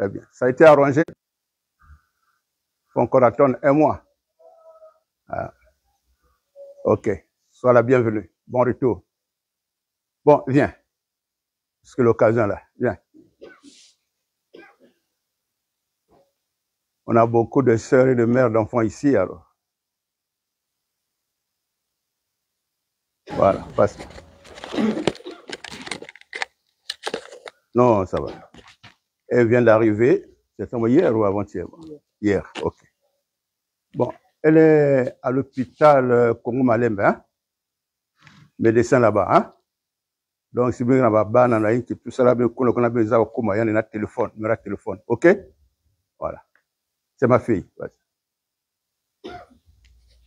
Très bien. Ça a été arrangé. Il faut encore attendre 1 mois. Ah. Ok. Sois la bienvenue. Bon retour. Bon, viens. Parce que l'occasion là. Viens. On a beaucoup de sœurs et de mères d'enfants ici, alors. Voilà. Passe. Non, ça va. Elle vient d'arriver. C'est hier ou avant-hier? Hier, ok. Bon, elle est à l'hôpital Congo Malembe, hein? Médecin là-bas, hein? Donc, si vous avez tout ça là, on a besoin de téléphone, numéro téléphone, ok? Voilà. C'est ma fille.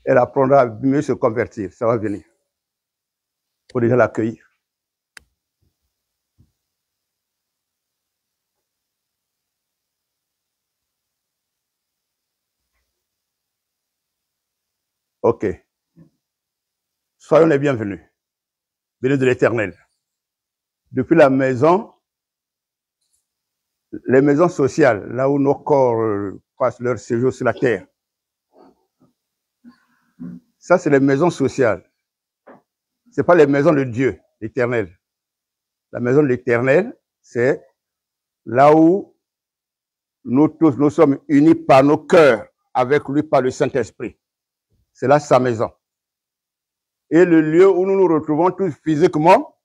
Elle apprendra à mieux se convertir, ça va venir. Il faut déjà l'accueillir. Ok. Soyons les bienvenus. Bénis de l'Éternel. Depuis la maison, les maisons sociales, là où nos corps passent leur séjour sur la terre. Ça, c'est les maisons sociales. Ce n'est pas les maisons de Dieu, l'Éternel. La maison de l'Éternel, c'est là où nous tous, nous sommes unis par nos cœurs avec lui, par le Saint-Esprit. C'est là sa maison. Et le lieu où nous nous retrouvons tous physiquement,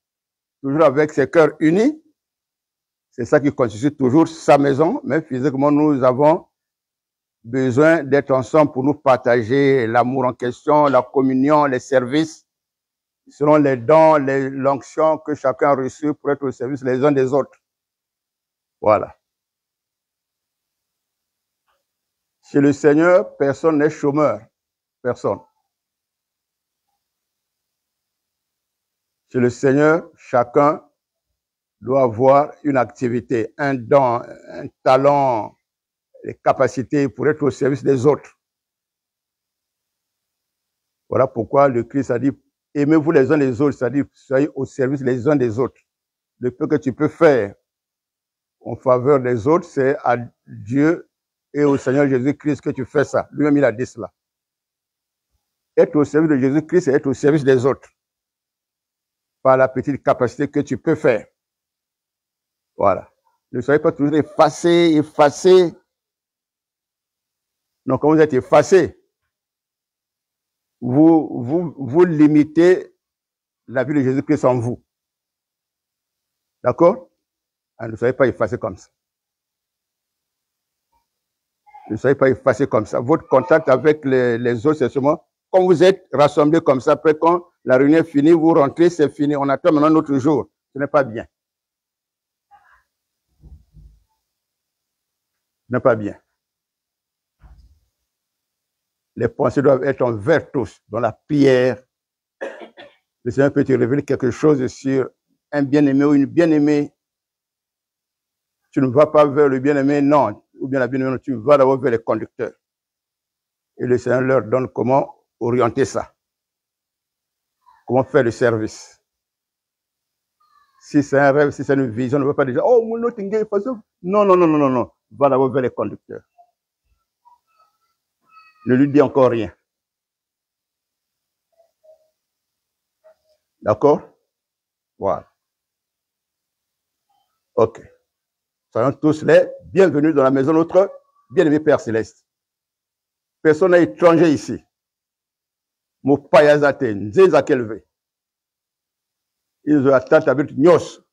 toujours avec ses cœurs unis, c'est ça qui constitue toujours sa maison, mais physiquement, nous avons besoin d'être ensemble pour nous partager l'amour en question, la communion, les services, selon les dons, l'onction que chacun a reçu pour être au service les uns des autres. Voilà. Chez le Seigneur, personne n'est chômeur. Personne. Chez le Seigneur, chacun doit avoir une activité, un don, un talent, les capacités pour être au service des autres. Voilà pourquoi le Christ a dit, aimez-vous les uns les autres, c'est-à-dire soyez au service les uns des autres. Le peu que tu peux faire en faveur des autres, c'est à Dieu et au Seigneur Jésus-Christ que tu fais ça. Lui-même, il a dit cela. Être au service de Jésus-Christ, c'est être au service des autres. Par la petite capacité que tu peux faire. Voilà. Ne soyez pas toujours effacé. Non, quand vous êtes effacé, vous limitez la vie de Jésus-Christ en vous. D'accord? Ne soyez pas effacé comme ça. Ne soyez pas effacé comme ça. Votre contact avec les autres, c'est seulement quand vous êtes rassemblés comme ça, après quand la réunion est finie, vous rentrez, c'est fini. On attend maintenant notre jour. Ce n'est pas bien. Ce n'est pas bien. Les pensées doivent être envers tous. Dans la prière, le Seigneur peut te révéler quelque chose sur un bien-aimé ou une bien-aimée. Tu ne vas pas vers le bien-aimé, non. Ou bien la bien-aimée, tu vas d'abord vers les conducteurs. Et le Seigneur leur donne comment orienter ça. Comment faire le service. Si c'est un rêve, si c'est une vision, on ne va pas dire, oh, mon autre, non. Va d'abord vers les conducteurs. Ne lui dis encore rien. D'accord? Voilà. Ok. Soyons tous les bienvenus dans la maison de notre bien-aimé Père Céleste. Personne n'est étranger ici. Mon payazate, nzeza kelve. Ils ont attendu avec Nyos.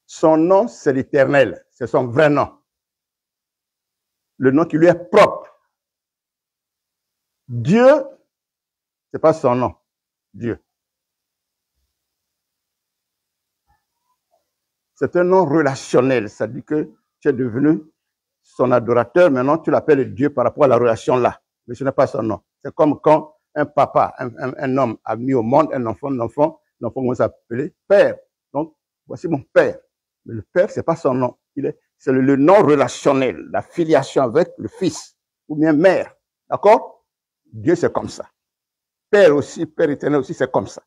Son nom, c'est l'Éternel. C'est son vrai nom. Le nom qui lui est propre. Dieu, c'est pas son nom. Dieu. C'est un nom relationnel. Ça dit que tu es devenu son adorateur. Maintenant, tu l'appelles Dieu par rapport à la relation là. Mais ce n'est pas son nom. C'est comme quand un papa, un homme a mis au monde un enfant, l'enfant commence à s'appeler Père. Donc, voici mon Père. Mais le Père, c'est pas son nom. C'est le nom relationnel, la filiation avec le Fils, ou bien mère. D'accord? Dieu, c'est comme ça. Père aussi, Père éternel aussi, c'est comme ça.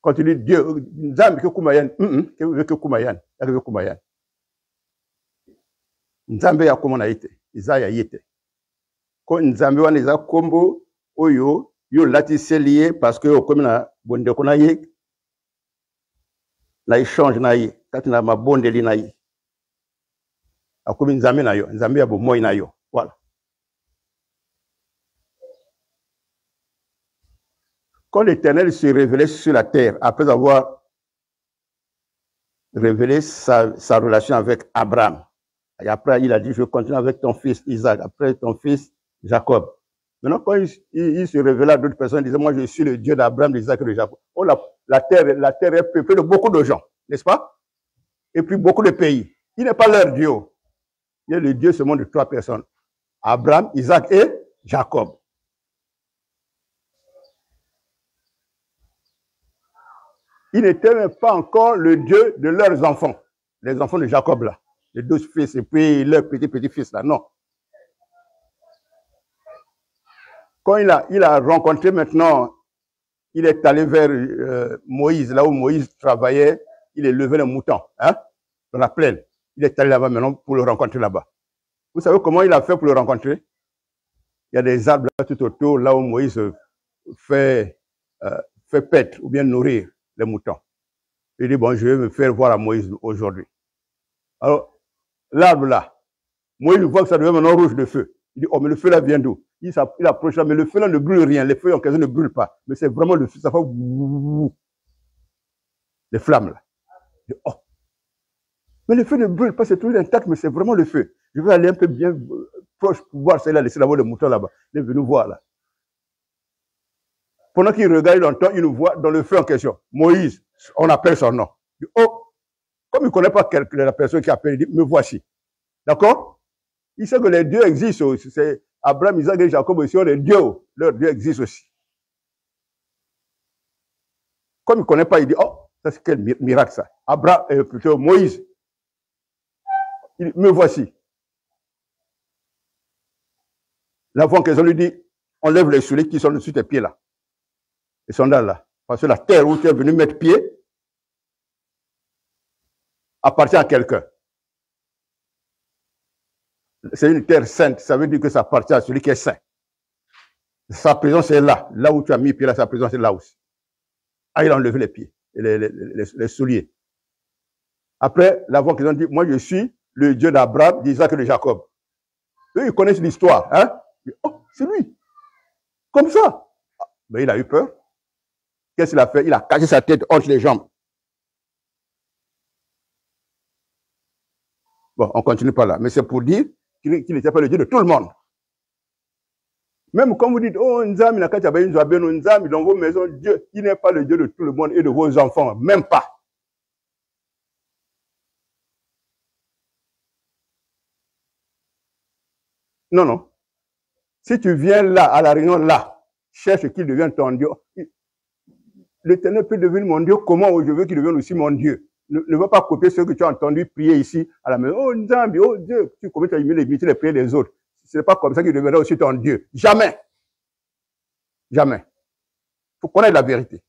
Quand tu dis Dieu, Nzambe ke kumayan, que kumayan, que kumayan. Nzambe ya komona ite, iza ya yete. Ko Nzambe wana iza kombo oyo yo latissé lié parce que comme na bonde kona ye na échange na ye, kati na mabonde li na ye. Akomi Nzambe na yo, Nzambe ya bomoyi na yo. Voilà. Quand l'Éternel se révélait sur la terre, après avoir révélé sa relation avec Abraham, et après il a dit, je continue avec ton fils Isaac, après ton fils Jacob. Maintenant, quand il se révélait à d'autres personnes, il disait, moi je suis le Dieu d'Abraham, d'Isaac et de Jacob. Oh, la terre est peuplée de beaucoup de gens, n'est-ce pas? Et puis beaucoup de pays. Il n'est pas leur Dieu. Il est le Dieu seulement de 3 personnes. Abraham, Isaac et Jacob. Il n'était même pas encore le Dieu de leurs enfants. Les enfants de Jacob là. Les 12 fils et puis leur petit-fils là. Non. Quand il a rencontré maintenant, il est allé vers Moïse, là où Moïse travaillait, il est levé le mouton, hein, dans la plaine. Il est allé là-bas maintenant pour le rencontrer là-bas. Vous savez comment il a fait pour le rencontrer? Il y a des arbres là tout autour, là où Moïse fait paître ou bien nourrir les moutons. Il dit, bon, je vais me faire voir à Moïse aujourd'hui. Alors, l'arbre là, Moïse voit que ça devient maintenant rouge de feu. Il dit, oh, mais le feu là vient d'où? Il approche là, mais le feu là ne brûle rien. Les feux en question ne brûlent pas. Mais c'est vraiment le feu, ça fait les flammes là. Il dit, oh. Mais le feu ne brûle pas, c'est toujours intact, mais c'est vraiment le feu. Je vais aller un peu bien proche pour voir celle-là, laisser d'abord le mouton là-bas. Il est venu voir là. Pendant qu'il regarde, il entend une voix dans le feu en question. Moïse, on appelle son nom. Il dit, oh, comme il ne connaît pas la personne qui appelle, il dit, me voici. D'accord? Il sait que les dieux existent aussi. C'est Abraham, Isaac et Jacob aussi, les dieux. Leurs dieux existent aussi. Comme il ne connaît pas, il dit, oh, ça c'est quel miracle ça. Abraham, plutôt Moïse. Il dit, me voici. La voix en question lui dit, enlève les souliers qui sont dessus tes pieds là. Les sandales là. Parce que la terre où tu es venu mettre pied appartient à quelqu'un. C'est une terre sainte, ça veut dire que ça appartient à celui qui est saint. Sa présence est là. Là où tu as mis pied là, sa présence est là aussi. Ah, il a enlevé les pieds, les souliers. Après, la voix qu'ils ont dit, moi je suis le Dieu d'Abraham, d'Isaac et de Jacob. Eux, ils connaissent l'histoire. Hein? Oh, c'est lui. Comme ça. Mais il a eu peur. Qu'est-ce qu'il a fait? Il a caché sa tête entre les jambes. Bon, on continue pas là. Mais c'est pour dire qu'il n'était pas le Dieu de tout le monde. Même quand vous dites, oh, Nzambi, Nzambi, dans vos maisons, Dieu, il n'est pas le Dieu de tout le monde et de vos enfants. Même pas. Non, non. Si tu viens là, à la réunion là, cherche qu'il devienne ton Dieu. L'Éternel peut devenir mon Dieu. Comment je veux qu'il devienne aussi mon Dieu? Ne va pas copier ce que tu as entendu prier ici à la maison. Oh, Nzambi, oh Dieu, tu commences à imiter les prières des autres. Ce n'est pas comme ça qu'il deviendra aussi ton Dieu. Jamais. Jamais. Il faut connaître la vérité.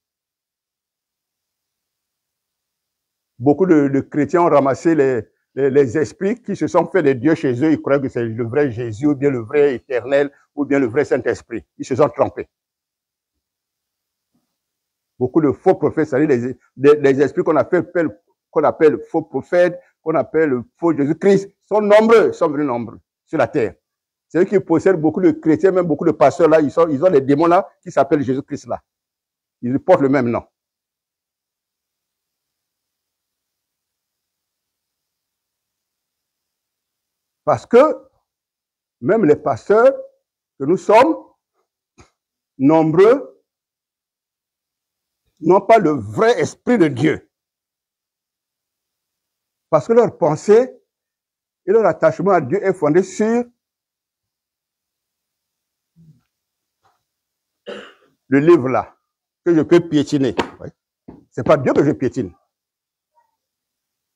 Beaucoup de chrétiens ont ramassé les esprits qui se sont fait des dieux chez eux. Ils croient que c'est le vrai Jésus, ou bien le vrai éternel, ou bien le vrai Saint-Esprit. Ils se sont trompés. Beaucoup de faux prophètes, c'est-à-dire les esprits qu'on appelle faux prophètes, qu'on appelle faux Jésus-Christ, sont nombreux, sont venus nombreux sur la terre. C'est eux qui possèdent beaucoup de chrétiens, même beaucoup de pasteurs là, ils ont les démons là qui s'appellent Jésus-Christ là. Ils portent le même nom. Parce que même les pasteurs que nous sommes, nombreux, n'ont pas le vrai esprit de Dieu. Parce que leur pensée et leur attachement à Dieu est fondé sur le livre là, que je peux piétiner. Oui. C'est pas Dieu que je piétine.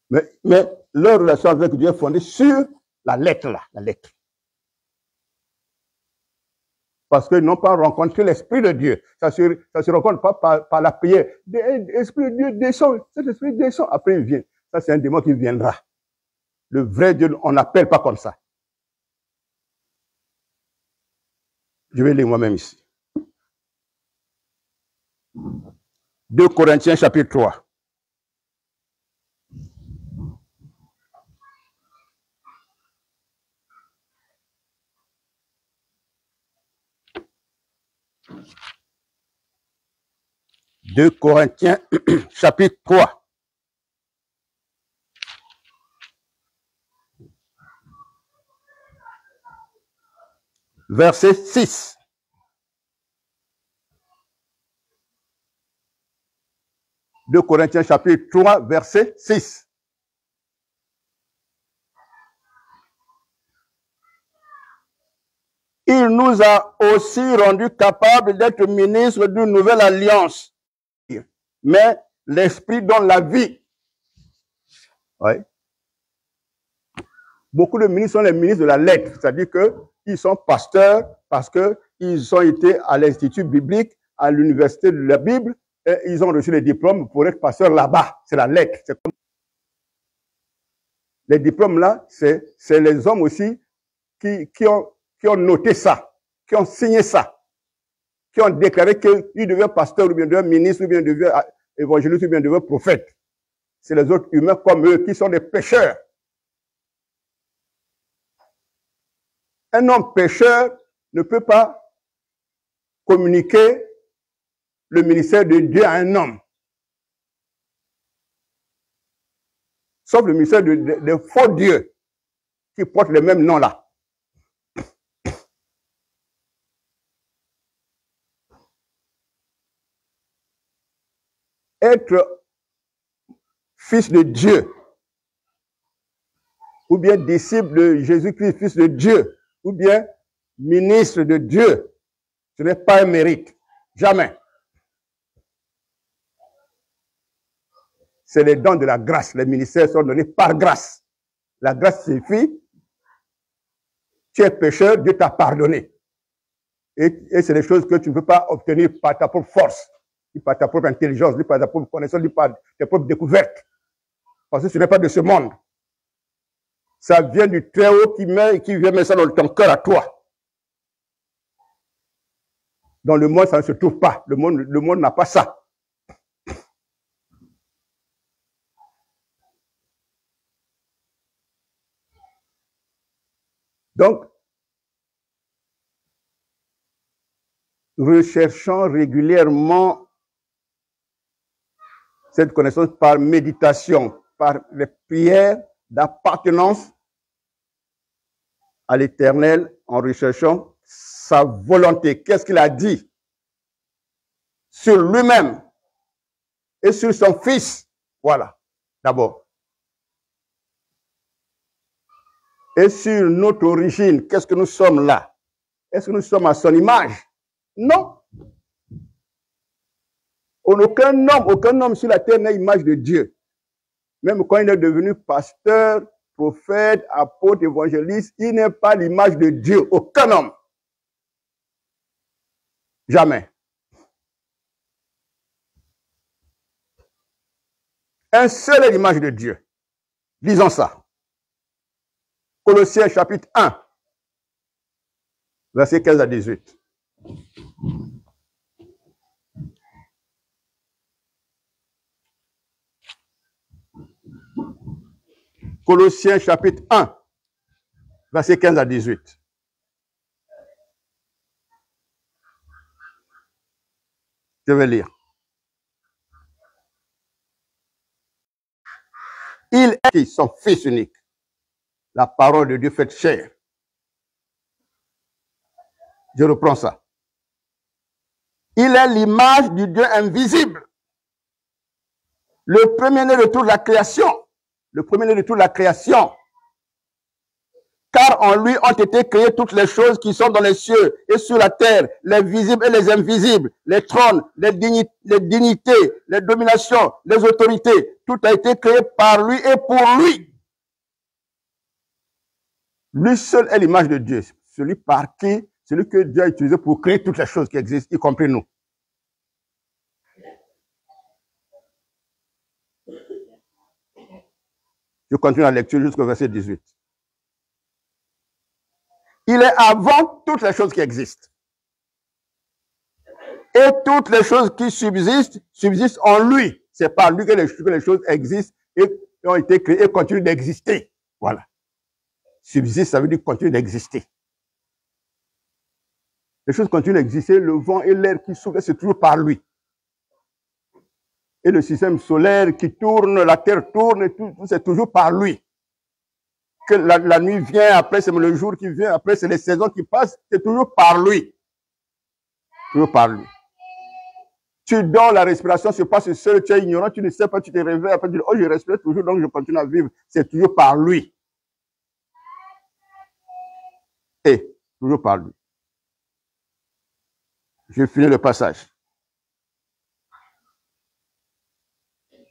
Mais leur relation avec Dieu est fondée sur la lettre là, la lettre. Parce qu'ils n'ont pas rencontré l'Esprit de Dieu. Ça se rencontre pas par la prière. L'Esprit de Dieu descend, cet Esprit descend, après il vient. Ça, c'est un démon qui viendra. Le vrai Dieu, on n'appelle pas comme ça. Je vais lire moi-même ici. 2 Corinthiens chapitre 3. « 2 Corinthiens, chapitre 3. Verset 6. « 2 Corinthiens, chapitre 3, verset 6. Il nous a aussi rendus capables d'être ministres d'une nouvelle alliance. Mais l'Esprit donne la vie. » Oui. Beaucoup de ministres sont les ministres de la lettre, c'est-à-dire qu'ils sont pasteurs parce qu'ils ont été à l'Institut biblique, à l'Université de la Bible, et ils ont reçu les diplômes pour être pasteurs là-bas. C'est la lettre. Les diplômes là, c'est les hommes aussi qui ont noté ça, qui ont signé ça, qui ont déclaré qu'ils deviennent pasteurs ou bien deviennent ministres ou bien deviennent évangélistes ou bien deviennent prophètes. C'est les autres humains comme eux qui sont des pécheurs. Un homme pécheur ne peut pas communiquer le ministère de Dieu à un homme. Sauf le ministère de faux dieux qui portent le même nom là. Être fils de Dieu, ou bien disciple de Jésus-Christ, fils de Dieu, ou bien ministre de Dieu, ce n'est pas un mérite. Jamais. C'est les dons de la grâce. Les ministères sont donnés par grâce. La grâce suffit. Tu es pécheur, Dieu t'a pardonné. Et c'est des choses que tu ne peux pas obtenir par ta propre force, ni par ta propre intelligence, ni par ta propre connaissance, ni par tes propres découvertes. Parce que ce n'est pas de ce monde. Ça vient du Très-Haut qui vient mettre ça dans ton cœur à toi. Dans le monde, ça ne se trouve pas. Le monde n'a pas ça. Donc, recherchons régulièrement cette connaissance par méditation, par les prières d'appartenance à l'Éternel en recherchant sa volonté. Qu'est-ce qu'il a dit sur lui-même et sur son Fils? Voilà, d'abord. Et sur notre origine, qu'est-ce que nous sommes là? Est-ce que nous sommes à son image? Non. Aucun homme sur la terre n'est l'image de Dieu. Même quand il est devenu pasteur, prophète, apôtre, évangéliste, il n'est pas l'image de Dieu. Aucun homme. Jamais. Un seul est l'image de Dieu. Lisons ça. Colossiens chapitre 1, versets 15 à 18. Colossiens chapitre 1, versets 15 à 18. Je vais lire. Il est son Fils unique, la parole de Dieu faite chair. Je reprends ça. Il est l'image du Dieu invisible, le premier-né de toute la création. Le premier-né de toute la création. Car en lui ont été créées toutes les choses qui sont dans les cieux et sur la terre, les visibles et les invisibles, les trônes, les dignités, les dominations, les autorités. Tout a été créé par lui et pour lui. Lui seul est l'image de Dieu, celui par qui celui que Dieu a utilisé pour créer toutes les choses qui existent, y compris nous. Je continue la lecture jusqu'au verset 18. Il est avant toutes les choses qui existent. Et toutes les choses qui subsistent, subsistent en lui. C'est par lui que les choses existent et ont été créées et continuent d'exister. Voilà. Subsiste, ça veut dire continuer d'exister. Les choses continuent d'exister, le vent et l'air qui soufflent, c'est toujours par lui. Et le système solaire qui tourne, la terre tourne, et tout c'est toujours par lui. Que la nuit vient, après c'est le jour qui vient, après c'est les saisons qui passent, c'est toujours par lui. Toujours par lui. Tu dors, la respiration se passe seul, tu es ignorant, tu ne sais pas, tu te réveilles, après tu dis, oh, je respire toujours, donc je continue à vivre. C'est toujours par lui. Et, toujours par lui. Je finis le passage.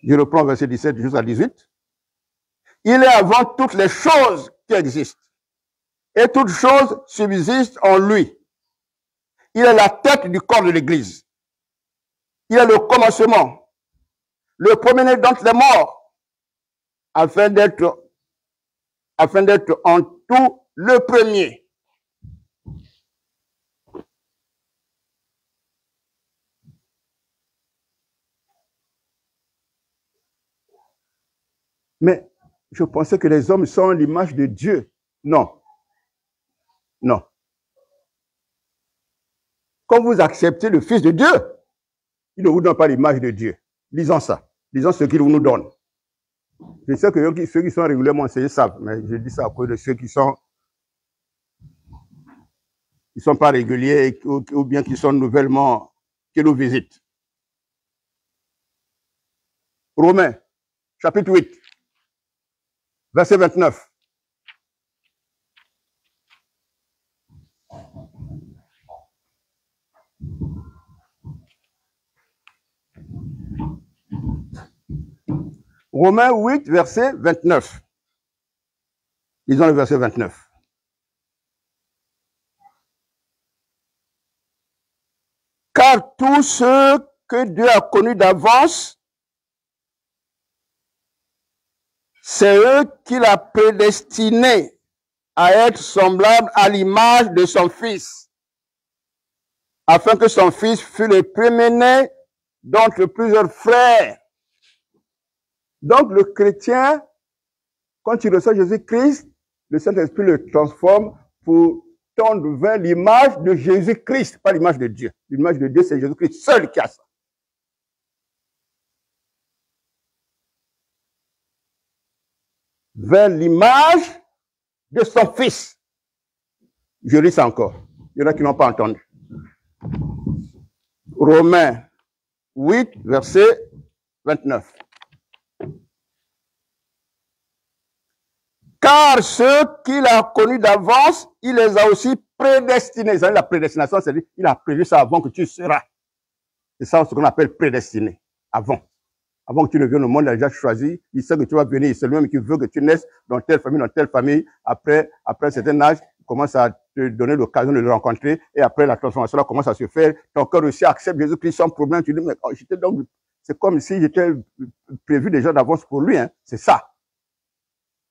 Je reprends verset 17 jusqu'à 18. Il est avant toutes les choses qui existent. Et toutes choses subsistent en lui. Il est la tête du corps de l'Église. Il est le commencement, le premier-né d'entre les morts, afin d'être en tout le premier. Mais je pensais que les hommes sont l'image de Dieu. Non. Non. Quand vous acceptez le Fils de Dieu, il ne vous donne pas l'image de Dieu. Lisons ça. Lisons ce qu'il nous donne. Je sais que ceux qui sont régulièrement enseignés savent, mais je dis ça à cause de ceux qui sont pas réguliers ou bien qui sont nouvellement, qui nous visitent. Romains, chapitre 8, verset 29. Romains 8, verset 29. Lisons le verset 29. Car tous ceux que Dieu a connus d'avance, c'est eux qu'il a prédestinés à être semblables à l'image de son Fils, afin que son Fils fût le premier-né d'entre plusieurs frères. Donc le chrétien, quand il reçoit Jésus-Christ, le Saint-Esprit le transforme pour tendre vers l'image de Jésus-Christ, pas l'image de Dieu. L'image de Dieu, c'est Jésus-Christ seul qui a ça. Vers l'image de son Fils. Je lis ça encore. Il y en a qui n'ont pas entendu. Romains 8, verset 29. Car ceux qu'il a connus d'avance, il les a aussi prédestinés. La prédestination, c'est-à-dire, il a prévu ça avant que tu seras. C'est ça ce qu'on appelle prédestiné. Avant. Avant que tu ne viennes au monde, il a déjà choisi. Il sait que tu vas venir. C'est lui-même qui veut que tu naisses dans telle famille, dans telle famille. Après un certain âge, il commence à te donner l'occasion de le rencontrer. Et après, la transformation là commence à se faire. Ton cœur aussi accepte Jésus-Christ sans problème. Tu dis, mais c'est comme si j'étais prévu déjà d'avance pour lui. Hein. C'est ça.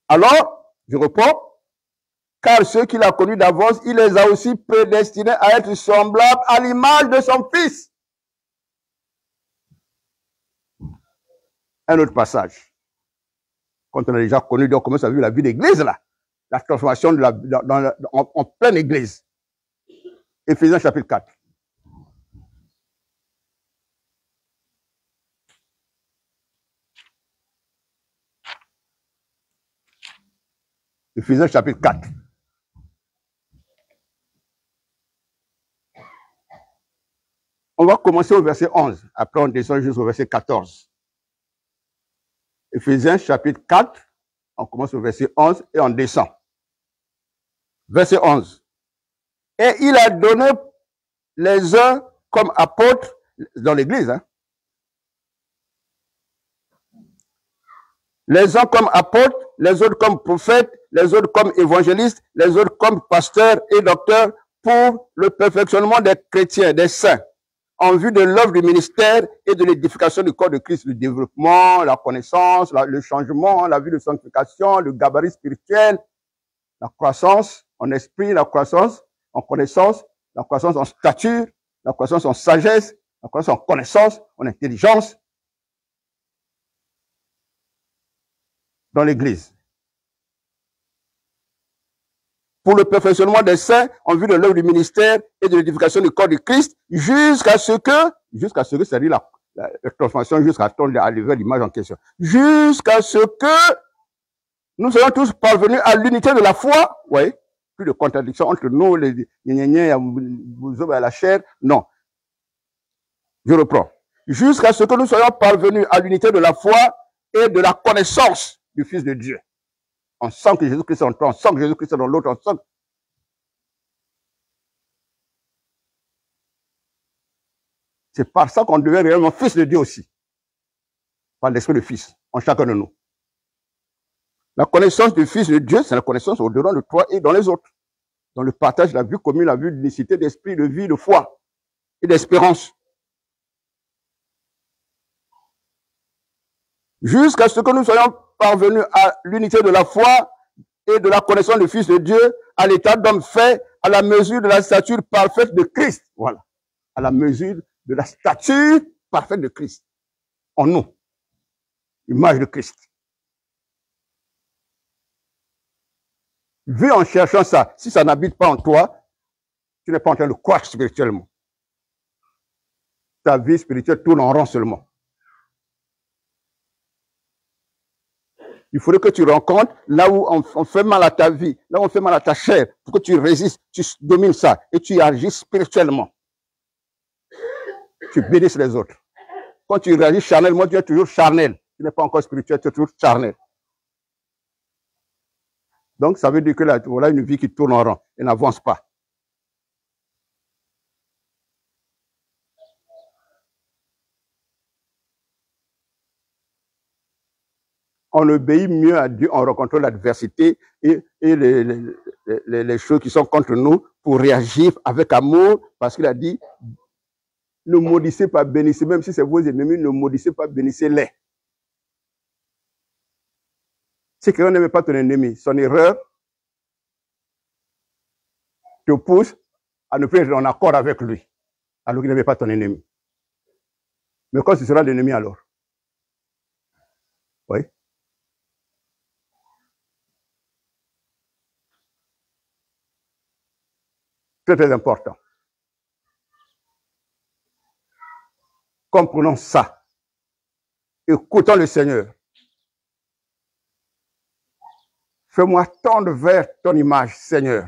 Alors, je reprends, car ceux qu'il a connus d'avance, il les a aussi prédestinés à être semblables à l'image de son Fils. Un autre passage. Quand on a déjà connu, donc, comment ça vit la vie d'église, là. La transformation en pleine église. Éphésiens chapitre 4. Éphésiens chapitre 4. On va commencer au verset 11. Après, on descend jusqu'au verset 14. Éphésiens chapitre 4. On commence au verset 11 et on descend. Verset 11. Et il a donné les uns comme apôtres dans l'église. Hein? Les uns comme apôtres, les autres comme prophètes, les autres comme évangélistes, les autres comme pasteurs et docteurs, pour le perfectionnement des chrétiens, des saints, en vue de l'œuvre du ministère et de l'édification du corps de Christ, le développement, la connaissance, le changement, la vie de sanctification, le gabarit spirituel, la croissance en esprit, la croissance en connaissance, la croissance en stature, la croissance en sagesse, la croissance en connaissance, en intelligence dans l'Église. Pour le perfectionnement des saints en vue de l'œuvre du ministère et de l'édification du corps du Christ, jusqu'à ce que, c'est-à-dire la transformation jusqu'à arriver à l'image en question, jusqu'à ce que nous soyons tous parvenus à l'unité de la foi. Vous voyez, plus de contradiction entre nous, les vous à la chair. Non. Je reprends. Jusqu'à ce que nous soyons parvenus à l'unité de la foi et de la connaissance du Fils de Dieu. On sent que Jésus-Christ est en toi, on sent que Jésus-Christ est dans l'autre, on sent. C'est par ça qu'on devient réellement fils de Dieu aussi. Par l'esprit de Fils, en chacun de nous. La connaissance du Fils de Dieu, c'est la connaissance au-dedans de toi et dans les autres. Dans le partage de la vie commune, la vie d'unicité d'esprit, de vie, de foi et d'espérance. Jusqu'à ce que nous soyons parvenus à l'unité de la foi et de la connaissance du Fils de Dieu, à l'état d'homme fait, à la mesure de la stature parfaite de Christ. Voilà. À la mesure de la stature parfaite de Christ. En nous. Image de Christ. Vu en cherchant ça, si ça n'habite pas en toi, tu n'es pas en train de croître spirituellement. Ta vie spirituelle tourne en rond seulement. Il faudrait que tu rencontres là où on fait mal à ta vie, là où on fait mal à ta chair, pour que tu résistes, tu domines ça et tu agis spirituellement. Tu bénisses les autres. Quand tu réagis charnellement, tu es toujours charnel. Tu n'es pas encore spirituel, tu es toujours charnel. Donc, ça veut dire que là, voilà une vie qui tourne en rond et n'avance pas. On obéit mieux à Dieu en rencontrant l'adversité et les choses qui sont contre nous pour réagir avec amour, parce qu'il a dit, ne maudissez pas, bénissez, même si c'est vos ennemis, ne maudissez pas, bénissez-les. Si quelqu'un n'aime pas ton ennemi, son erreur te pousse à ne plus être en accord avec lui, alors qu'il n'aimait pas ton ennemi. Mais quand ce sera l'ennemi alors? Oui. Très, très important. Comprenons ça. Écoutons le Seigneur. Fais-moi tendre vers ton image, Seigneur.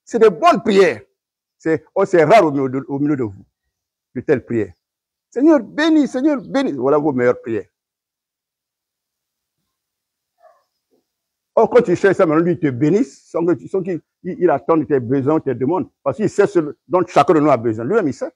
C'est de bonnes prières. C'est rare au milieu de vous, de telles prières. Seigneur, bénis, Seigneur, bénis. Voilà vos meilleures prières. Or, quand tu cherches ça, maintenant, lui, il te bénisse, sans qu'il attende tes besoins, tes demandes. Parce qu'il sait ce dont chacun de nous a besoin. Lui-même, il sait.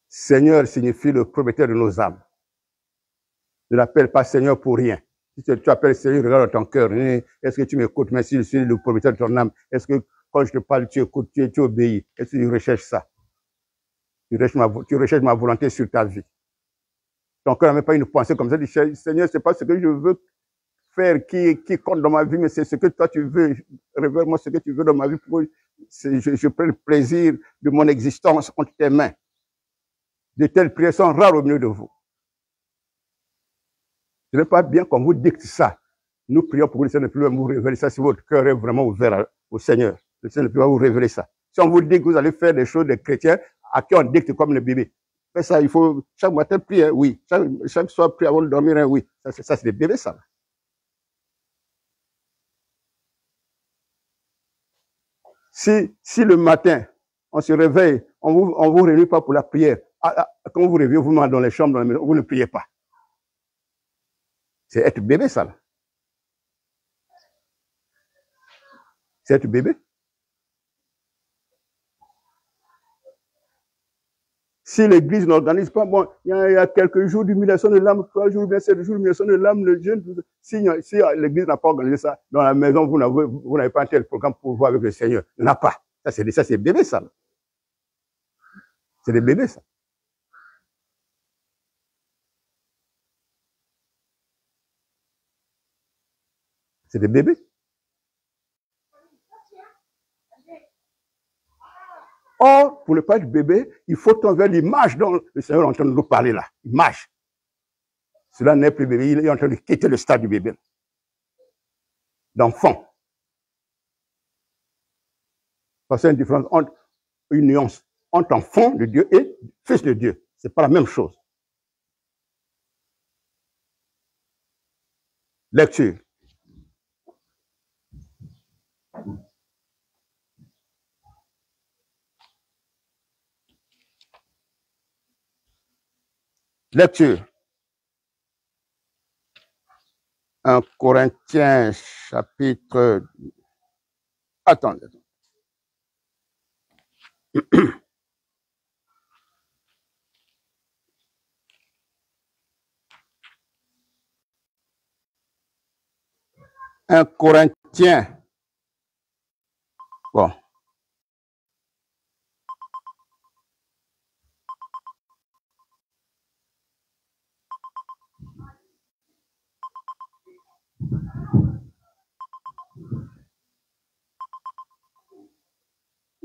Seigneur signifie le propriétaire de nos âmes. Ne l'appelle pas Seigneur pour rien. Si tu appelles Seigneur, regarde ton cœur. Est-ce que tu m'écoutes? Mais si je suis le propriétaire de ton âme, est-ce que quand je te parle, tu écoutes, tu obéis? Est-ce que tu recherches ça? Tu recherches ma volonté sur ta vie. Ton cœur n'a même pas une pensée comme ça. Dis, Seigneur, c'est pas ce que je veux faire qui compte dans ma vie, mais c'est ce que toi tu veux. Révèle-moi ce que tu veux dans ma vie pour que je prenne le plaisir de mon existence entre tes mains. De telles prières sont rares au milieu de vous. Ce n'est pas bien qu'on vous dicte ça. Nous prions pour que le Seigneur ne puisse vous révéler ça si votre cœur est vraiment ouvert au Seigneur. Le Seigneur ne peut pas vous révéler ça. Si on vous dit que vous allez faire des choses des chrétiens à qui on dicte comme le bébé, mais ça, il faut chaque matin prier, oui. Chaque soir prier avant de dormir, oui. Ça c'est des bébés, ça. Si le matin, on se réveille, on vous réunit pas pour la prière. Quand vous réveillez, vous dans les chambres, dans la maison, vous ne priez pas. C'est être bébé, ça. Là. C'est être bébé. Si l'Église n'organise pas, bon, il y a quelques jours d'humiliation de l'âme, 3 jours, bien 7 jours d'humiliation de l'âme, le jeûne, si l'Église n'a pas organisé ça, dans la maison, vous n'avez pas un tel programme pour voir avec le Seigneur. Il n'y en a pas. Ça, c'est bébé, ça. C'est des bébés, ça. C'est des bébés. Or, pour ne pas être bébé, il faut tendre vers l'image dont le Seigneur est en train de nous parler là. Image. Cela n'est plus bébé, il est en train de quitter le stade du bébé. D'enfant. Parce qu'il y a une différence entre une nuance entre enfant de Dieu et fils de Dieu. Ce n'est pas la même chose. Lecture. Lecture. 1 Corinthiens, chapitre... Attendez. Un Corinthien. Bon.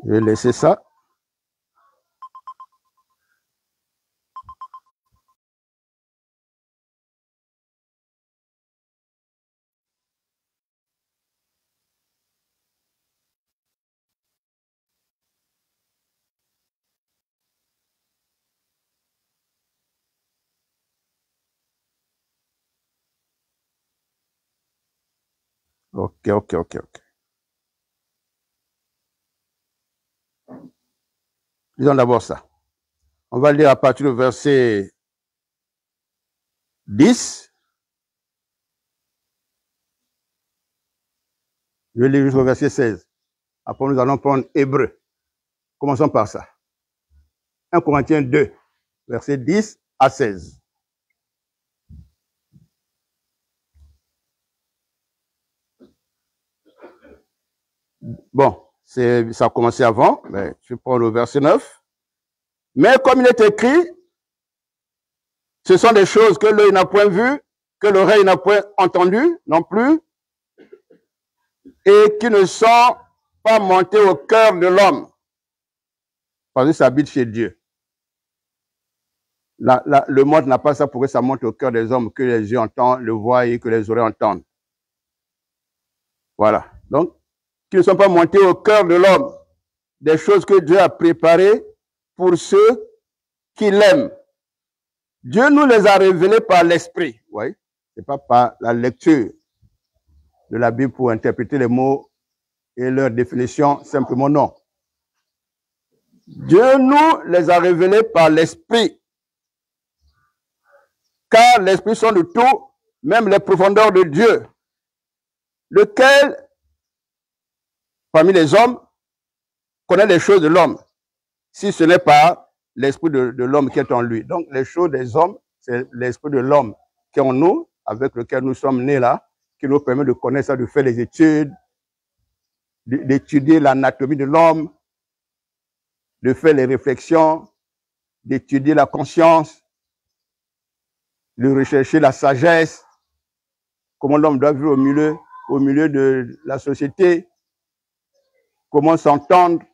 Je vais laisser ça. Ok. Lisons d'abord ça. On va lire à partir du verset 10. Je vais lire jusqu'au verset 16. Après, nous allons prendre Hébreu. Commençons par ça. 1 Corinthiens 2, verset 10 à 16. Bon, ça a commencé avant, mais je prends le verset 9. Mais comme il est écrit, ce sont des choses que l'œil n'a point vues, que l'oreille n'a point entendues non plus, et qui ne sont pas montées au cœur de l'homme. Parce que ça habite chez Dieu. Le monde n'a pas ça pour que ça monte au cœur des hommes, que les yeux entendent, le voient et que les oreilles entendent. Voilà. Donc, qui ne sont pas montées au cœur de l'homme, des choses que Dieu a préparées pour ceux qui l'aiment. Dieu nous les a révélées par l'esprit. Oui, c'est pas par la lecture de la Bible pour interpréter les mots et leur définition, simplement non. Dieu nous les a révélées par l'esprit. Car l'esprit sont de tout, même les profondeurs de Dieu, lequel, parmi les hommes, connaît les choses de l'homme, si ce n'est pas l'esprit de l'homme qui est en lui. Donc, les choses des hommes, c'est l'esprit de l'homme qui est en nous, avec lequel nous sommes nés là, qui nous permet de connaître ça, de faire les études, d'étudier l'anatomie de l'homme, de faire les réflexions, d'étudier la conscience, de rechercher la sagesse, comment l'homme doit vivre au milieu de la société, comment s'entendre.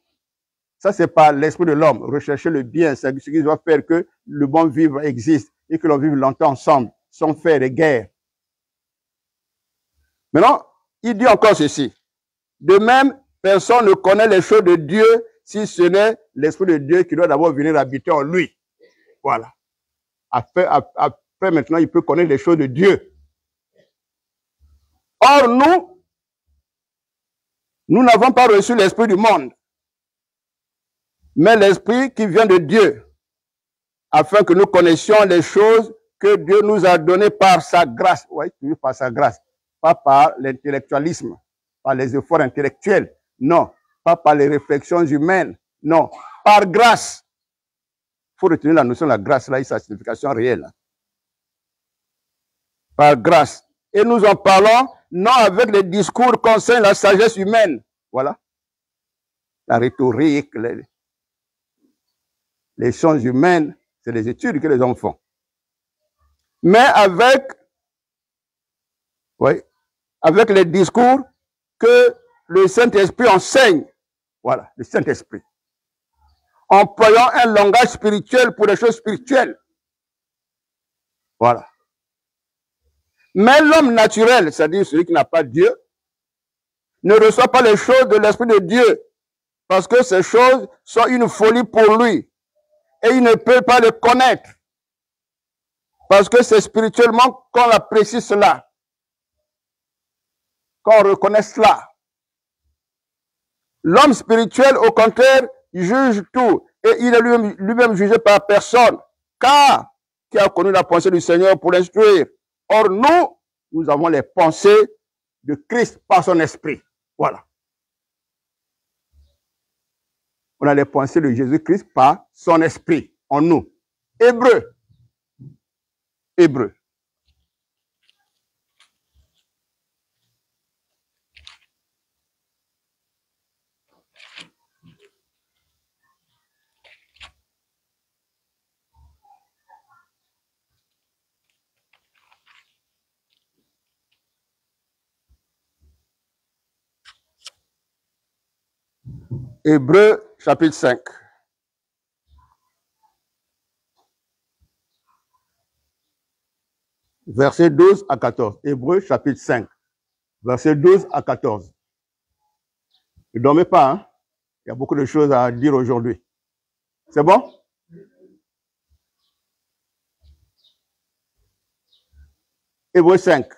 Ça, c'est pas l'esprit de l'homme. Rechercher le bien, c'est ce qui doit faire que le bon vivre existe et que l'on vive longtemps ensemble, sans faire des guerres. Maintenant, il dit encore ceci. De même, personne ne connaît les choses de Dieu si ce n'est l'esprit de Dieu qui doit d'abord venir habiter en lui. Voilà. Après, maintenant, il peut connaître les choses de Dieu. Or, nous n'avons pas reçu l'esprit du monde, mais l'esprit qui vient de Dieu, afin que nous connaissions les choses que Dieu nous a données par sa grâce. Oui, toujours par sa grâce. Pas par l'intellectualisme, par les efforts intellectuels. Non. Pas par les réflexions humaines. Non. Par grâce. faut retenir la notion de la grâce, là, et sa signification réelle. Par grâce. Et nous en parlons non avec les discours concernant la sagesse humaine. Voilà. La rhétorique, les choses humaines, c'est les études que les hommes font. Mais avec les discours que le Saint-Esprit enseigne. Voilà, le Saint-Esprit. Employant un langage spirituel pour les choses spirituelles. Voilà. Mais l'homme naturel, c'est-à-dire celui qui n'a pas Dieu, ne reçoit pas les choses de l'Esprit de Dieu, parce que ces choses sont une folie pour lui, et il ne peut pas les connaître, parce que c'est spirituellement qu'on apprécie cela, qu'on reconnaît cela. L'homme spirituel, au contraire, juge tout, et il est lui-même jugé par personne, car qui a connu la pensée du Seigneur pour l'instruire. Or, nous avons les pensées de Christ par son esprit. Voilà. On a les pensées de Jésus-Christ par son esprit en nous. Hébreu. Hébreu. Hébreu, chapitre 5. Verset 12 à 14. Hébreu, chapitre 5. Verset 12 à 14. Ne dormez pas, hein? Il y a beaucoup de choses à dire aujourd'hui. C'est bon? Hébreu 5.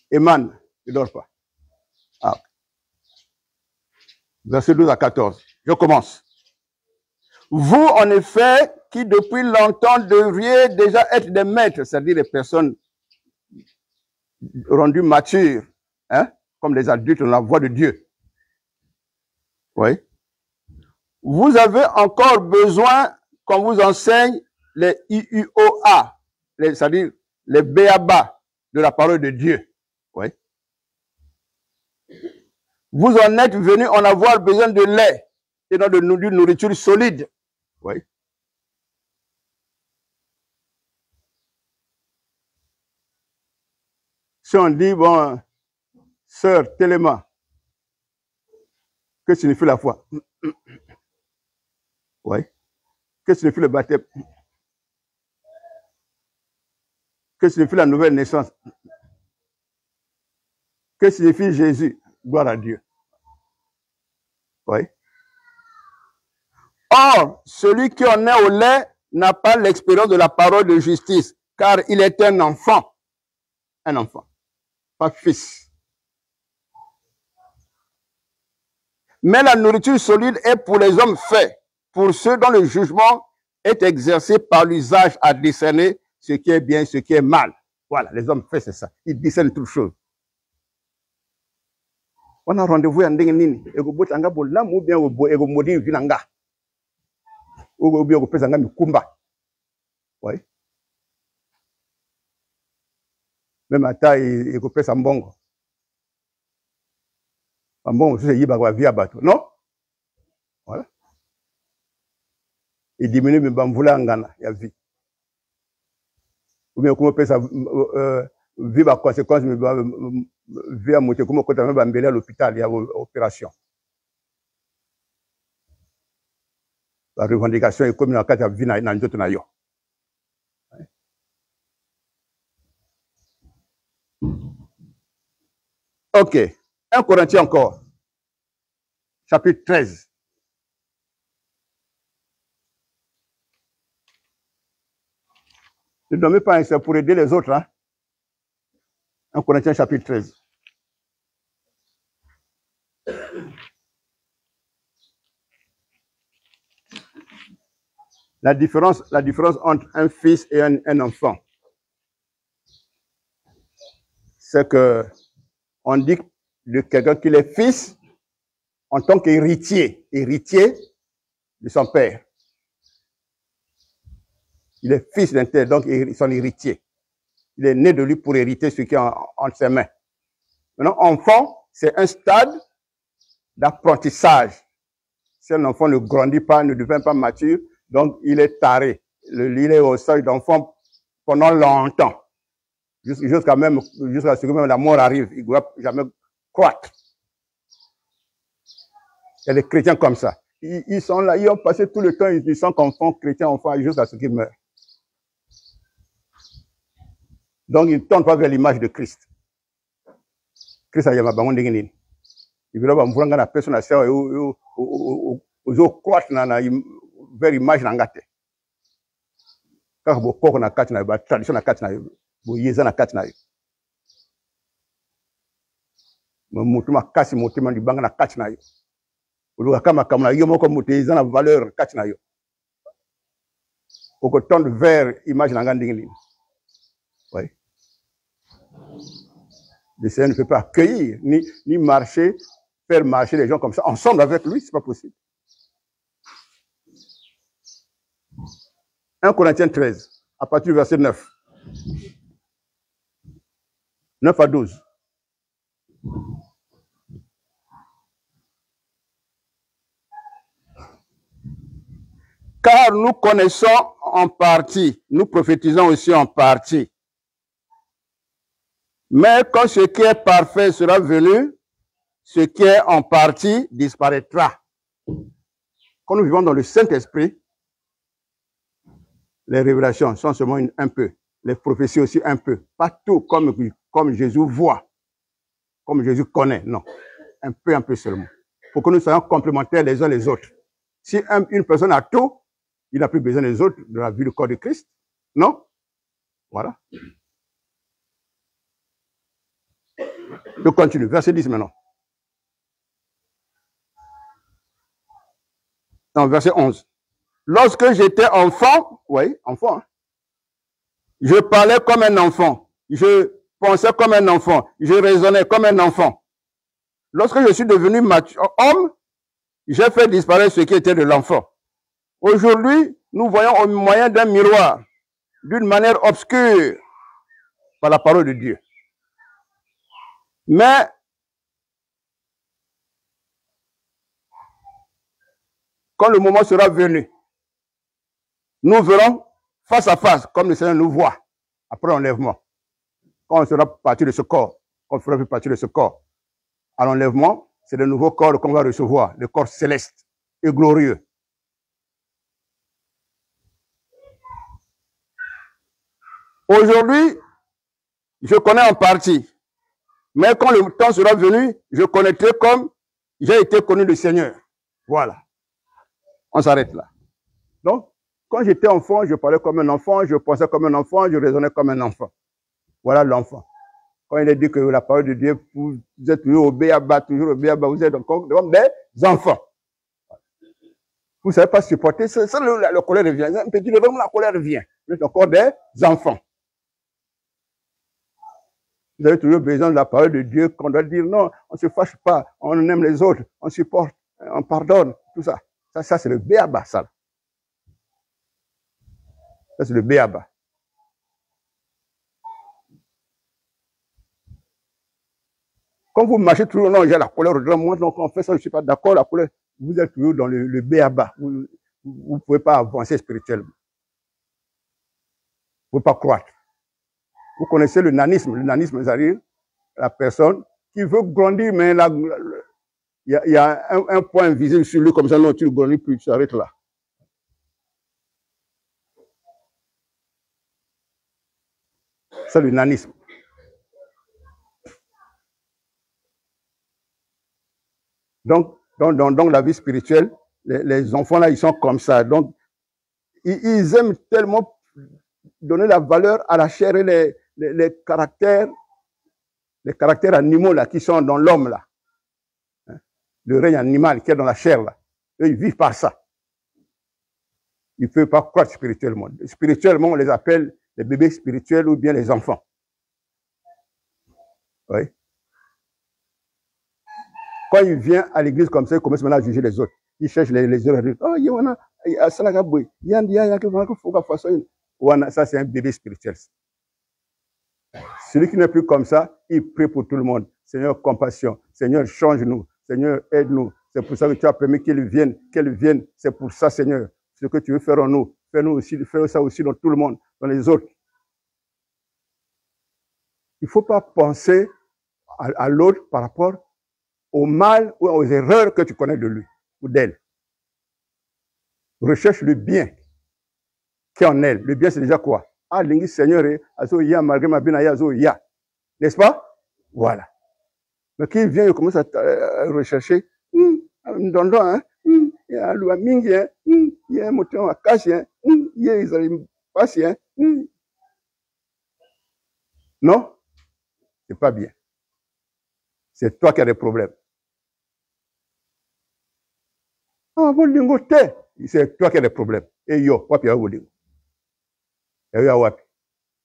Eman, ne dors pas. Ah. Verset 12 à 14. Je commence. Vous, en effet, qui depuis longtemps devriez déjà être des maîtres, c'est-à-dire des personnes rendues matures, hein, comme des adultes dans la voie de Dieu. Oui. Vous avez encore besoin qu'on vous enseigne les IUOA, c'est-à-dire les béaba de la parole de Dieu. Oui. Vous en êtes venus en avoir besoin de lait et non de nourriture solide. Oui. Si on dit, bon, sœur Téléma, que signifie la foi? Oui. Que signifie le baptême? Que signifie la nouvelle naissance? Que signifie Jésus? Gloire à Dieu. Oui. Or, celui qui en est au lait n'a pas l'expérience de la parole de justice, car il est un enfant. Un enfant, pas fils. Mais la nourriture solide est pour les hommes faits, pour ceux dont le jugement est exercé par l'usage à discerner ce qui est bien, ce qui est mal. Voilà, les hommes faits, c'est ça. Ils discernent toutes choses. On a rendez-vous à Ndengenini. Ego botanga bolam ou bien ego modi vinanga. Ou bien ego pesanga mikumba. Oui. Même à taille, ego pesa mbongo. Mbongo, c'est yiba kwa via bateau. Non? Voilà. Il diminue mes bamboulas ngana, ya vie. Ou bien comment pesa vivre conséquence via moté comme quand on va à l'hôpital il y a une opération. La revendication est comme dans le cadre de vie dans d'autres nations. Ok. 1 Corinthiens encore. Chapitre 13. Ne dormez pas, c'est pour aider les autres. Hein? 1 Corinthiens chapitre 13. La différence entre un fils et un enfant, c'est que on dit de quelqu'un qu'il est fils en tant qu'héritier. Héritier, de son père. Il est fils d'un tel, donc son héritier. Il est né de lui pour hériter ce qui est entre ses mains. Maintenant, enfant, c'est un stade d'apprentissage. Si un enfant ne grandit pas, ne devient pas mature, donc il est taré. Il est au seuil d'enfant pendant longtemps. Jusqu'à ce que même la mort arrive. Il ne doit jamais croître. Il y a des chrétiens comme ça. Ils sont là, ils ont passé tout le temps, ils sont enfants, chrétiens, enfants, jusqu'à ce qu'ils meurent. Donc, ils ne tournent pas vers l'image de Christ. Christ a dit, il veut dire, que la personne a dit, croître vers l'image de Ngate. Car vous avez une tradition, vous avez une tradition. Mutuma kasi mutuma di banga na kati na yo. Uluka kama kama yo moko muteza na valeur kati na yo. Oko tendre vers image na ngandi ngini. Oui. Le Seigneur ne peut pas accueillir ni marcher, faire marcher les gens comme ça ensemble avec lui, c'est pas possible. 1 Corinthiens 13, à partir du verset 9. 9 à 12. Car nous connaissons en partie, nous prophétisons aussi en partie. Mais quand ce qui est parfait sera venu, ce qui est en partie disparaîtra. Quand nous vivons dans le Saint-Esprit, les révélations sont seulement un peu, les prophéties aussi un peu. Pas tout comme Jésus voit, comme Jésus connaît, non. Un peu seulement. Pour que nous soyons complémentaires les uns les autres. Si une personne a tout, il n'a plus besoin des autres de la vie du corps de Christ. Non? Voilà. Je continue. Verset 10 maintenant. Non, verset 11. Lorsque j'étais enfant, oui, enfant, hein, je parlais comme un enfant. Je pensais comme un enfant. Je raisonnais comme un enfant. Lorsque je suis devenu homme, j'ai fait disparaître ce qui était de l'enfant. Aujourd'hui, nous voyons au moyen d'un miroir, d'une manière obscure, par la parole de Dieu. Mais, quand le moment sera venu, nous verrons face à face, comme le Seigneur nous voit, après l'enlèvement. Quand on sera parti de ce corps, quand on fera plus partie de ce corps, à l'enlèvement, c'est le nouveau corps qu'on va recevoir, le corps céleste et glorieux. Aujourd'hui, je connais en partie. Mais quand le temps sera venu, je connaîtrai comme j'ai été connu du Seigneur. Voilà. On s'arrête là. Donc, quand j'étais enfant, je parlais comme un enfant, je pensais comme un enfant, je raisonnais comme un enfant. Voilà l'enfant. Quand il est dit que la parole de Dieu, vous êtes toujours au béaba, vous êtes encore comme des enfants. Vous ne savez pas supporter, ça la colère revient. Un petit vraiment la colère revient. Vous êtes encore des enfants. Vous avez toujours besoin de la parole de Dieu qu'on doit dire non, on ne se fâche pas, on aime les autres, on supporte, on pardonne, tout ça. Ça c'est le béaba, ça. Ça c'est le béaba. Quand vous marchez toujours, non, j'ai la colère au moi, donc on fait ça, je ne suis pas d'accord, la colère, vous êtes toujours dans le béaba. Vous ne pouvez pas avancer spirituellement. Vous ne pouvez pas croître. Vous connaissez le nanisme. Le nanisme, c'est-à-dire la personne qui veut grandir, mais il y a un point visible sur lui, comme ça, non, tu ne grandis plus, tu t'arrêtes là. C'est le nanisme. Donc, dans la vie spirituelle, les enfants là, ils sont comme ça. Donc, ils aiment tellement donner la valeur à la chair et les caractères animaux là qui sont dans l'homme là. Le règne animal qui est dans la chair là. Eux, ils vivent par ça. Ils ne peuvent pas croître spirituellement. Spirituellement, on les appelle les bébés spirituels ou bien les enfants. Oui. Quand il vient à l'église comme ça, il commence maintenant à juger les autres. ils cherchent les erreurs. Oh, il y a ça, ça c'est un bébé spirituel. Celui qui n'est plus comme ça, il prie pour tout le monde. Seigneur, compassion. Seigneur, change-nous. Seigneur, aide-nous. C'est pour ça que tu as permis qu'elle vienne. C'est pour ça, Seigneur. Ce que tu veux faire en nous, fais-nous aussi, fais ça aussi dans tout le monde, dans les autres. Il ne faut pas penser à l'autre par rapport au mal ou aux erreurs que tu connais de lui ou d'elle. Recherche le bien qui est en elle. Le bien, c'est déjà quoi? Ah, l'ingis Seigneur, azo ya, malgré ma bien, azo ya. N'est-ce pas? Voilà. Mais qui vient et commence à rechercher, il y a un mingi, il y a un mouton à cache, il y a un patient. Non, c'est pas bien. C'est toi qui as des problèmes. Ah, bolingo te, c'est toi qui as des problèmes. Et yo, wapi ya bolingo. Ya wapi.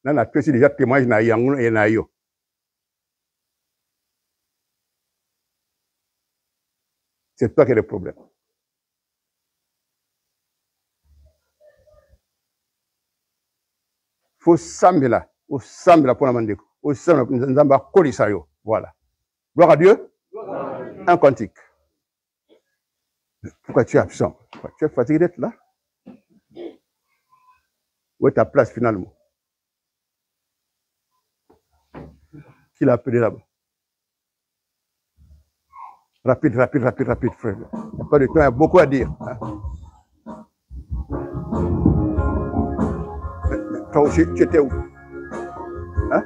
Là, on a tous déjà témoignage na yango et na yo. C'est toi qui as des problèmes. Faut sambela pour la mandeko. Faut sambela nzamba kolisa yo. Voilà. Gloire à Dieu. Un cantique. Pourquoi tu es absent? Pourquoi tu es fatigué d'être là? Où est ta place finalement? Qui l'a appelé là-bas? Rapide, frère. Il n'y a pas de temps, il y a beaucoup à dire. Hein? Toi aussi, tu étais où? Hein?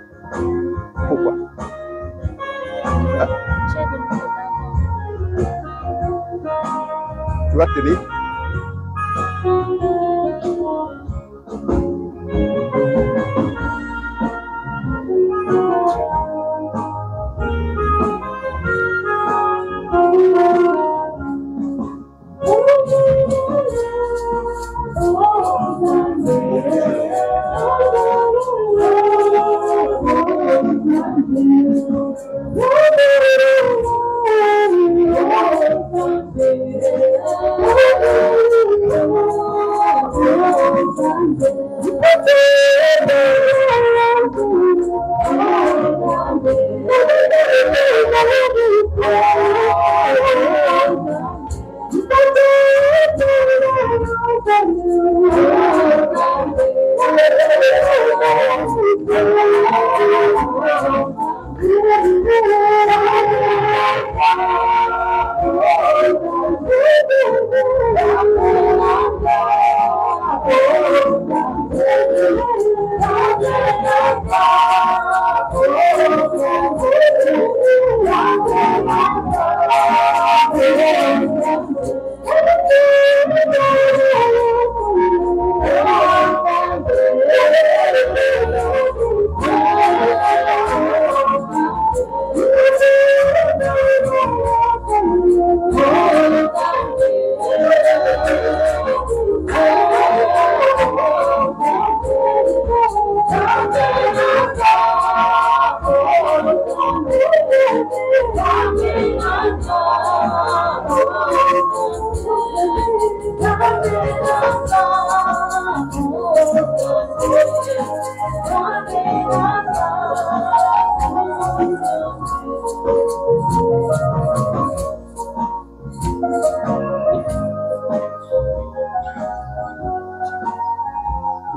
Pourquoi? Hein? Tu vas tenir?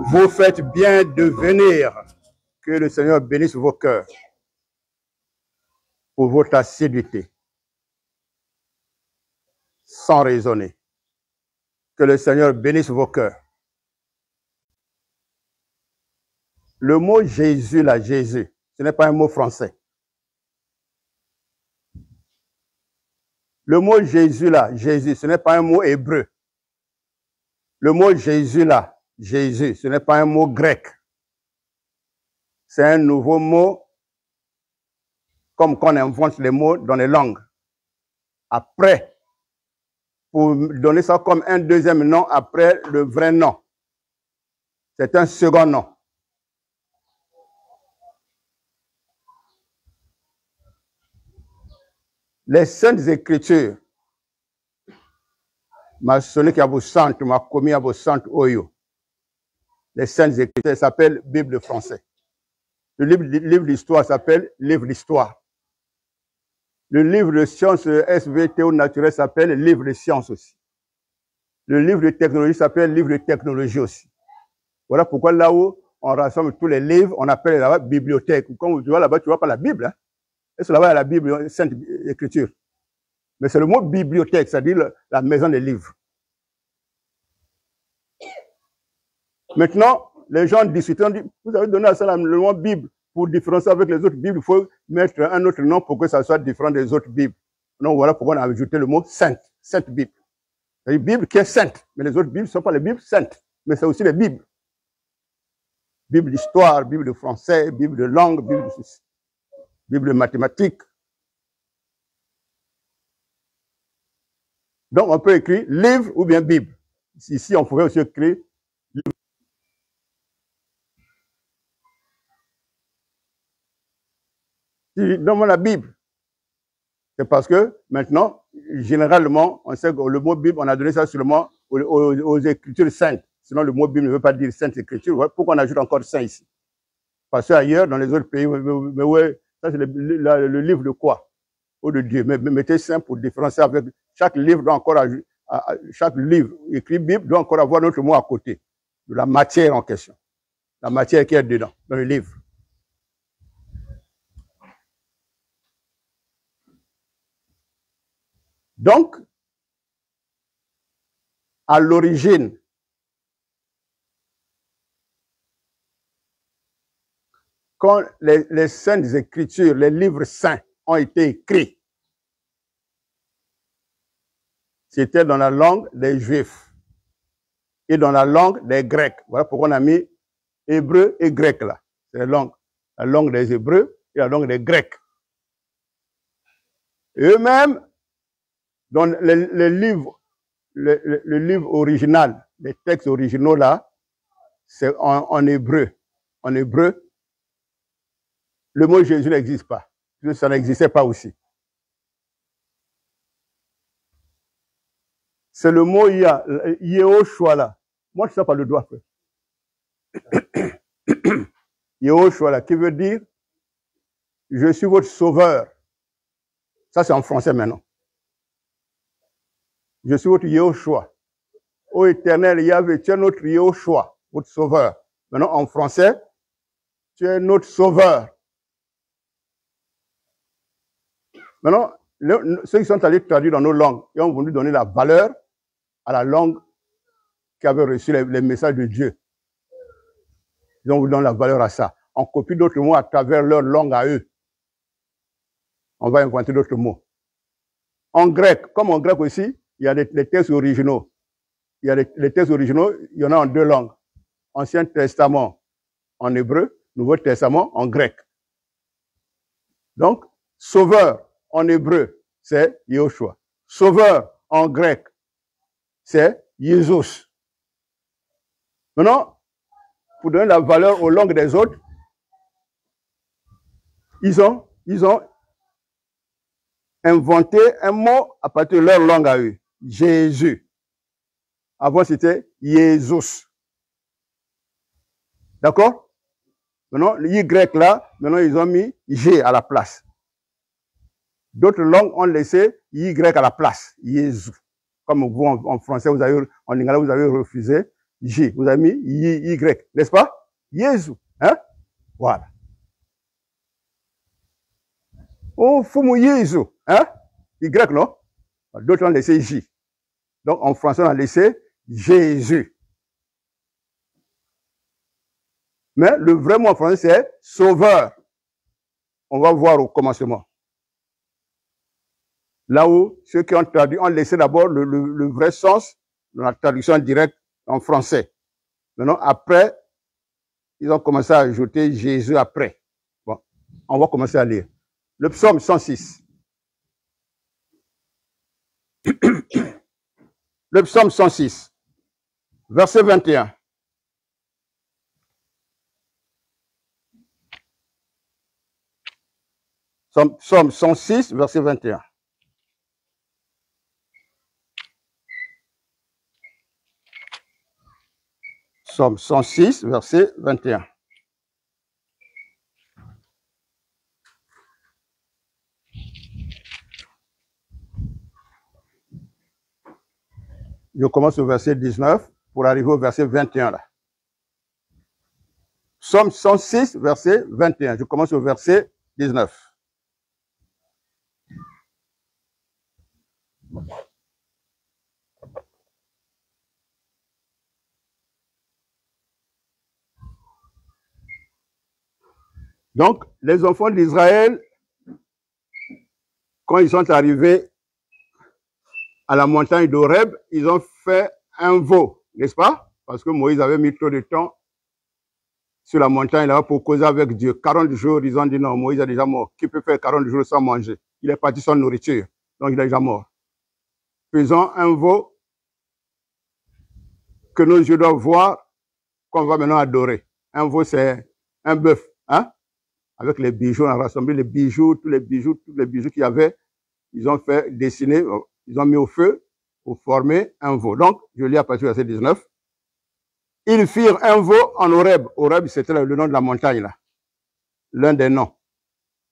Vous faites bien de venir. Que le Seigneur bénisse vos cœurs pour votre assiduité, sans raisonner. Que le Seigneur bénisse vos cœurs. Le mot Jésus, là, Jésus, ce n'est pas un mot français. Le mot Jésus, là, Jésus, ce n'est pas un mot hébreu. Le mot Jésus, là, Jésus, ce n'est pas un mot grec. C'est un nouveau mot, comme quand on invente les mots dans les langues. Après, pour donner ça comme un deuxième nom après le vrai nom. C'est un second nom. Les Saintes Écritures Ma sonné qui a vos santes, m'a commis à vos santes oyo. Les saintes écritures s'appellent Bible français. Le livre d'histoire s'appelle livre d'histoire. Le livre de sciences SVTO naturel s'appelle livre de sciences aussi. Le livre de technologie s'appelle livre de technologie aussi. Voilà pourquoi là-haut, on rassemble tous les livres, on appelle là-bas bibliothèque. Comme tu vois là-bas, tu vois pas la Bible. Hein? Et c'est là-bas, il y a la Bible, Sainte Écriture. Mais c'est le mot bibliothèque, c'est-à-dire la maison des livres. Maintenant, les gens discutent, on dit, vous avez donné à ça le mot Bible. Pour différencier avec les autres Bibles, il faut mettre un autre nom pour que ça soit différent des autres Bibles. Donc voilà pourquoi on a ajouté le mot sainte, sainte Bible. C'est-à-dire Bible qui est sainte, mais les autres Bibles ne sont pas les Bibles saintes, mais c'est aussi les Bibles. Bible d'histoire, Bible de français, Bible de langue, Bible de mathématiques. Donc on peut écrire livre ou bien Bible. Ici, on pourrait aussi écrire livre. Donne-moi la Bible. C'est parce que maintenant, généralement, on sait que le mot Bible, on a donné ça seulement aux Écritures saintes. Sinon, le mot Bible ne veut pas dire Sainte Écriture. Pourquoi on ajoute encore Saint ici? Parce qu'ailleurs, dans les autres pays, mais ouais, ça c'est le livre de quoi? Ou de Dieu. Mais mettez Saint pour différencier avec. Chaque livre doit encore chaque livre écrit Bible doit encore avoir notre mot à côté de la matière en question. La matière qui est dedans, dans le livre. Donc, à l'origine, quand les saintes écritures, les livres saints ont été écrits, c'était dans la langue des Juifs et dans la langue des Grecs. Voilà pourquoi on a mis hébreu et grec là. C'est la langue des Hébreux et la langue des Grecs. Eux-mêmes, dans les livres, le livre original, les textes originaux là, c'est en hébreu. En hébreu, le mot Jésus n'existe pas. Ça n'existait pas aussi. C'est le mot Yehoshua là. Moi, je ne sais pas le doigt. Yehoshua là, qui veut dire je suis votre sauveur. Ça, c'est en français maintenant. Je suis votre Yehoshua. Ô éternel Yahvé, tu es notre Yehoshua, votre sauveur. Maintenant, en français, tu es notre sauveur. Maintenant, ceux qui sont allés traduire dans nos langues, ils ont voulu donner la valeur à la langue qui avait reçu les messages de Dieu. Ils ont voulu donner la valeur à ça. On copie d'autres mots à travers leur langue à eux. On va inventer d'autres mots. En grec, comme en grec aussi, il y a les textes originaux. Il y a les textes originaux, il y en a en deux langues. Ancien Testament en hébreu, Nouveau Testament en grec. Donc, sauveur en hébreu, c'est Yehoshua. Sauveur en grec, c'est Jésus. Maintenant, pour donner la valeur aux langues des autres, ils ont inventé un mot à partir de leur langue à eux. Jésus. Avant, c'était Jésus. D'accord? Maintenant, le Y là, maintenant, ils ont mis G à la place. D'autres langues ont laissé Y à la place. Jésus. Comme vous, en français, en anglais, vous avez refusé J. Vous avez mis Y, n'est-ce pas? Jésus. Hein? Voilà. Oh, Fumu Jésus. Hein? Y, non? D'autres ont laissé J. Donc, en français, on a laissé Jésus. Mais le vrai mot en français, c'est sauveur. On va voir au commencement. Là où ceux qui ont traduit ont laissé d'abord le vrai sens dans la traduction directe en français. Maintenant, après, ils ont commencé à ajouter Jésus après. Bon, on va commencer à lire. Le psaume 106. Le psaume 106, verset 21. Psaume 106, verset 21. Psaume 106, verset 21. Je commence au verset 19 pour arriver au verset 21 là. Psaume 106, verset 21. Je commence au verset 19. Donc, les enfants d'Israël, quand ils sont arrivés à la montagne d'Horeb, ils ont fait un veau, n'est-ce pas? Parce que Moïse avait mis trop de temps sur la montagne là pour causer avec Dieu. 40 jours, ils ont dit non, Moïse est déjà mort. Qui peut faire 40 jours sans manger? Il est parti sans nourriture, donc il est déjà mort. Faisons un veau que nos yeux doivent voir, qu'on va maintenant adorer. Un veau, c'est un bœuf, hein? Avec les bijoux, on a rassemblé les bijoux, tous les bijoux qu'il y avait. Ils ont fait dessiner, ils ont mis au feu pour former un veau. Donc, je lis à partir du verset 19. Ils firent un veau en Horeb. Horeb, c'était le nom de la montagne, là. L'un des noms.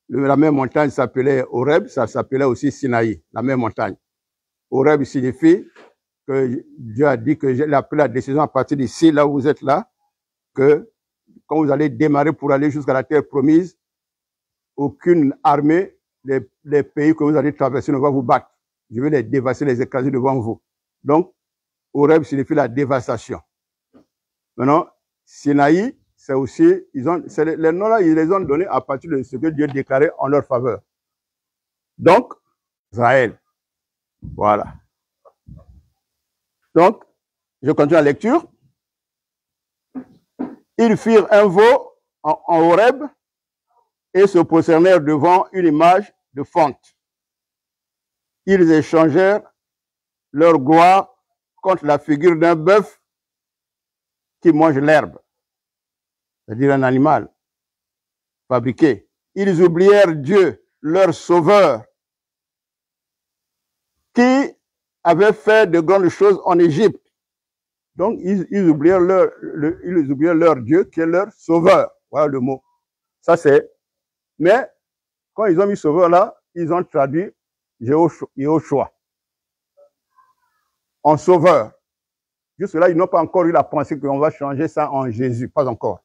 La même montagne s'appelait Horeb, ça s'appelait aussi Sinaï, la même montagne. Horeb signifie que Dieu a dit que j'ai pris la décision à partir d'ici, là où vous êtes là, que quand vous allez démarrer pour aller jusqu'à la terre promise, aucune armée des pays que vous allez traverser ne va vous battre. Je vais les dévaster, les écraser devant vous. Donc, Horeb signifie la dévastation. Maintenant, Sinaï, c'est aussi, les noms-là, ils les ont donnés à partir de ce que Dieu déclarait en leur faveur. Donc, Israël. Voilà. Donc, je continue la lecture. Ils firent un veau en Horeb et se prosternèrent devant une image de fonte. Ils échangèrent leur gloire contre la figure d'un bœuf qui mange l'herbe, c'est-à-dire un animal fabriqué. Ils oublièrent Dieu, leur sauveur, qui avait fait de grandes choses en Égypte. Donc, ils oublièrent leur Dieu, qui est leur sauveur. Voilà le mot. Ça, c'est... Mais, quand ils ont mis sauveur là, ils ont traduit Yehoshua en sauveur. Jusque-là, ils n'ont pas encore eu la pensée qu'on va changer ça en Jésus. Pas encore.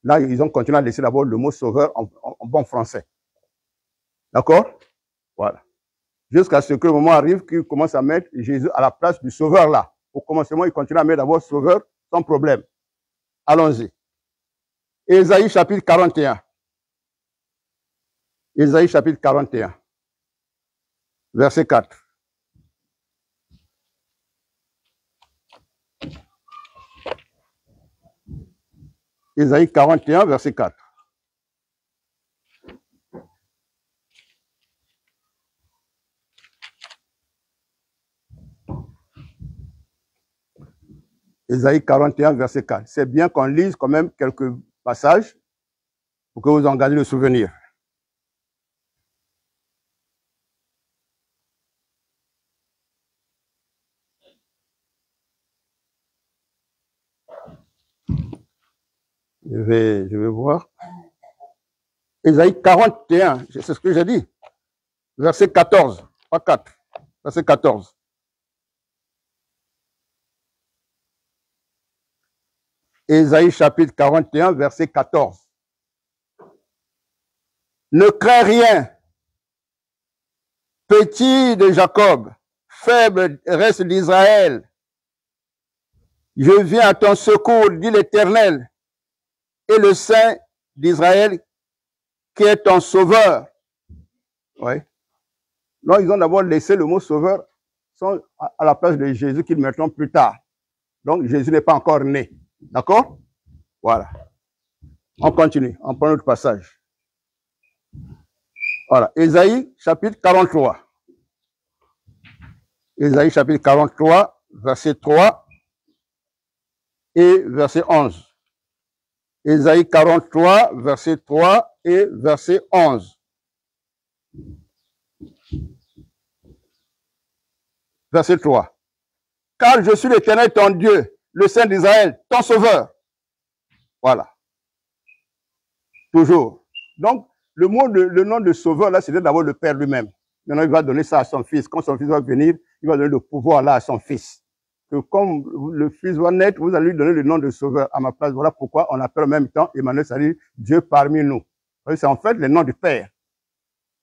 Là, ils ont continué à laisser d'abord le mot sauveur en bon français. D'accord? Voilà. Jusqu'à ce que le moment arrive qu'ils commencent à mettre Jésus à la place du sauveur là. Au commencement, ils continuent à mettre d'abord sauveur sans problème. Allons-y. Ésaïe chapitre 41. Ésaïe chapitre 41. Verset 4. Ésaïe 41, verset 4. Ésaïe 41, verset 4. C'est bien qu'on lise quand même quelques passages pour que vous en gardiez le souvenir. Je vais voir. Ésaïe 41, c'est ce que j'ai dit. Verset 14, pas 4. Verset 14. Ésaïe chapitre 41, verset 14. Ne crains rien, petit de Jacob, faible reste d'Israël. Je viens à ton secours, dit l'Éternel, et le Saint d'Israël, qui est ton sauveur. Oui. Non, ils ont d'abord laissé le mot sauveur à la place de Jésus qu'ils mettront plus tard. Donc, Jésus n'est pas encore né. D'accord? Voilà. On continue. On prend notre passage. Voilà. Ésaïe, chapitre 43. Ésaïe, chapitre 43, verset 3 et verset 11. Ésaïe 43, verset 3 et verset 11. Verset 3. Car je suis l'Éternel ton Dieu, le Saint d'Israël, ton sauveur. Voilà. Toujours. Donc, le nom de sauveur, là, c'était d'abord le Père lui-même. Maintenant, il va donner ça à son fils. Quand son fils va venir, il va donner le pouvoir là à son fils. Que comme le fils va naître, vous allez lui donner le nom de sauveur à ma place. Voilà pourquoi on appelle en même temps Emmanuel, ça dit Dieu parmi nous. C'est en fait le nom du Père.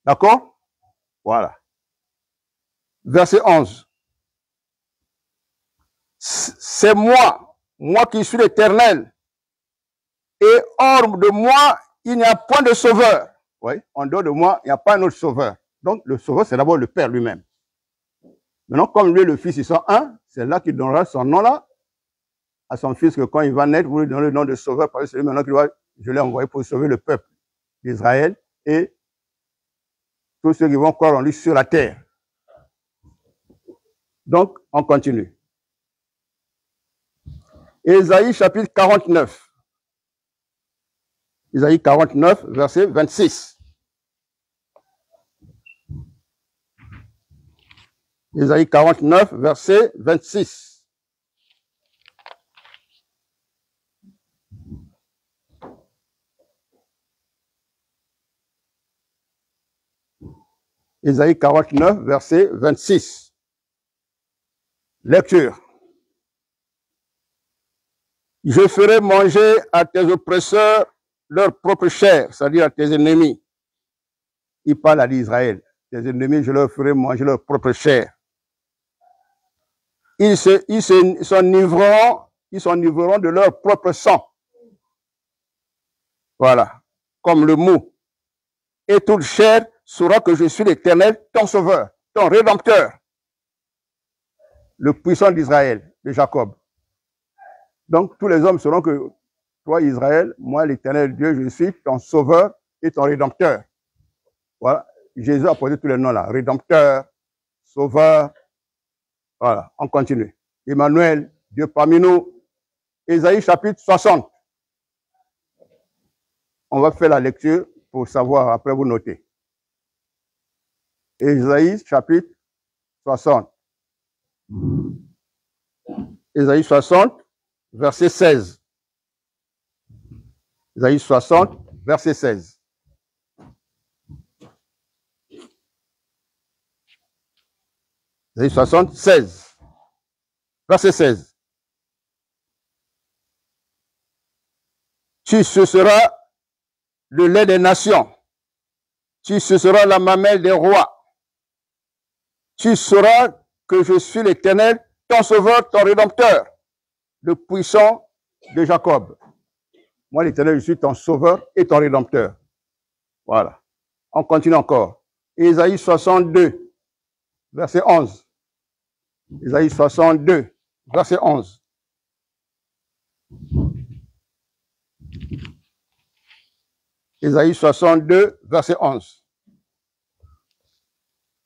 D'accord? Voilà. Verset 11. C'est moi qui suis l'Éternel. Et hors de moi, il n'y a point de sauveur. Oui, en dehors de moi, il n'y a pas un autre sauveur. Donc, le sauveur, c'est d'abord le Père lui-même. Maintenant, comme lui et le Fils, ils sont un, c'est là qu'il donnera son nom-là à son Fils, que quand il va naître, vous lui donnez le nom de sauveur, parce que c'est lui maintenant je l'ai envoyé pour sauver le peuple d'Israël et tous ceux qui vont croire en lui sur la terre. Donc, on continue. Ésaïe chapitre 49. Ésaïe 49, verset 26. Ésaïe 49, verset 26. Ésaïe 49, verset 26. Lecture. Je ferai manger à tes oppresseurs leur propre chair, c'est-à-dire à tes ennemis. Il parle à l'Israël. Tes ennemis, je leur ferai manger leur propre chair. Ils s'enivreront de leur propre sang. Voilà, comme le mot. Et toute chair saura que je suis l'Éternel, ton sauveur, ton rédempteur, le puissant d'Israël, de Jacob. Donc, tous les hommes sauront que toi, Israël, moi, l'Éternel Dieu, je suis ton sauveur et ton rédempteur. Voilà, Jésus a posé tous les noms là. Rédempteur, sauveur. Voilà, on continue. Emmanuel, Dieu parmi nous. Ésaïe chapitre 60. On va faire la lecture pour savoir, après vous notez. Ésaïe chapitre 60. Ésaïe 60, verset 16. Ésaïe 60, verset 16. Ésaïe 60, 16. Verset 16. Tu suceras le lait des nations. Tu suceras la mamelle des rois. Tu sauras que je suis l'Éternel, ton sauveur, ton rédempteur, le puissant de Jacob. Moi, l'Éternel, je suis ton sauveur et ton rédempteur. Voilà. On continue encore. Ésaïe 62, verset 11. Ésaïe 62, verset 11. Ésaïe 62, verset 11.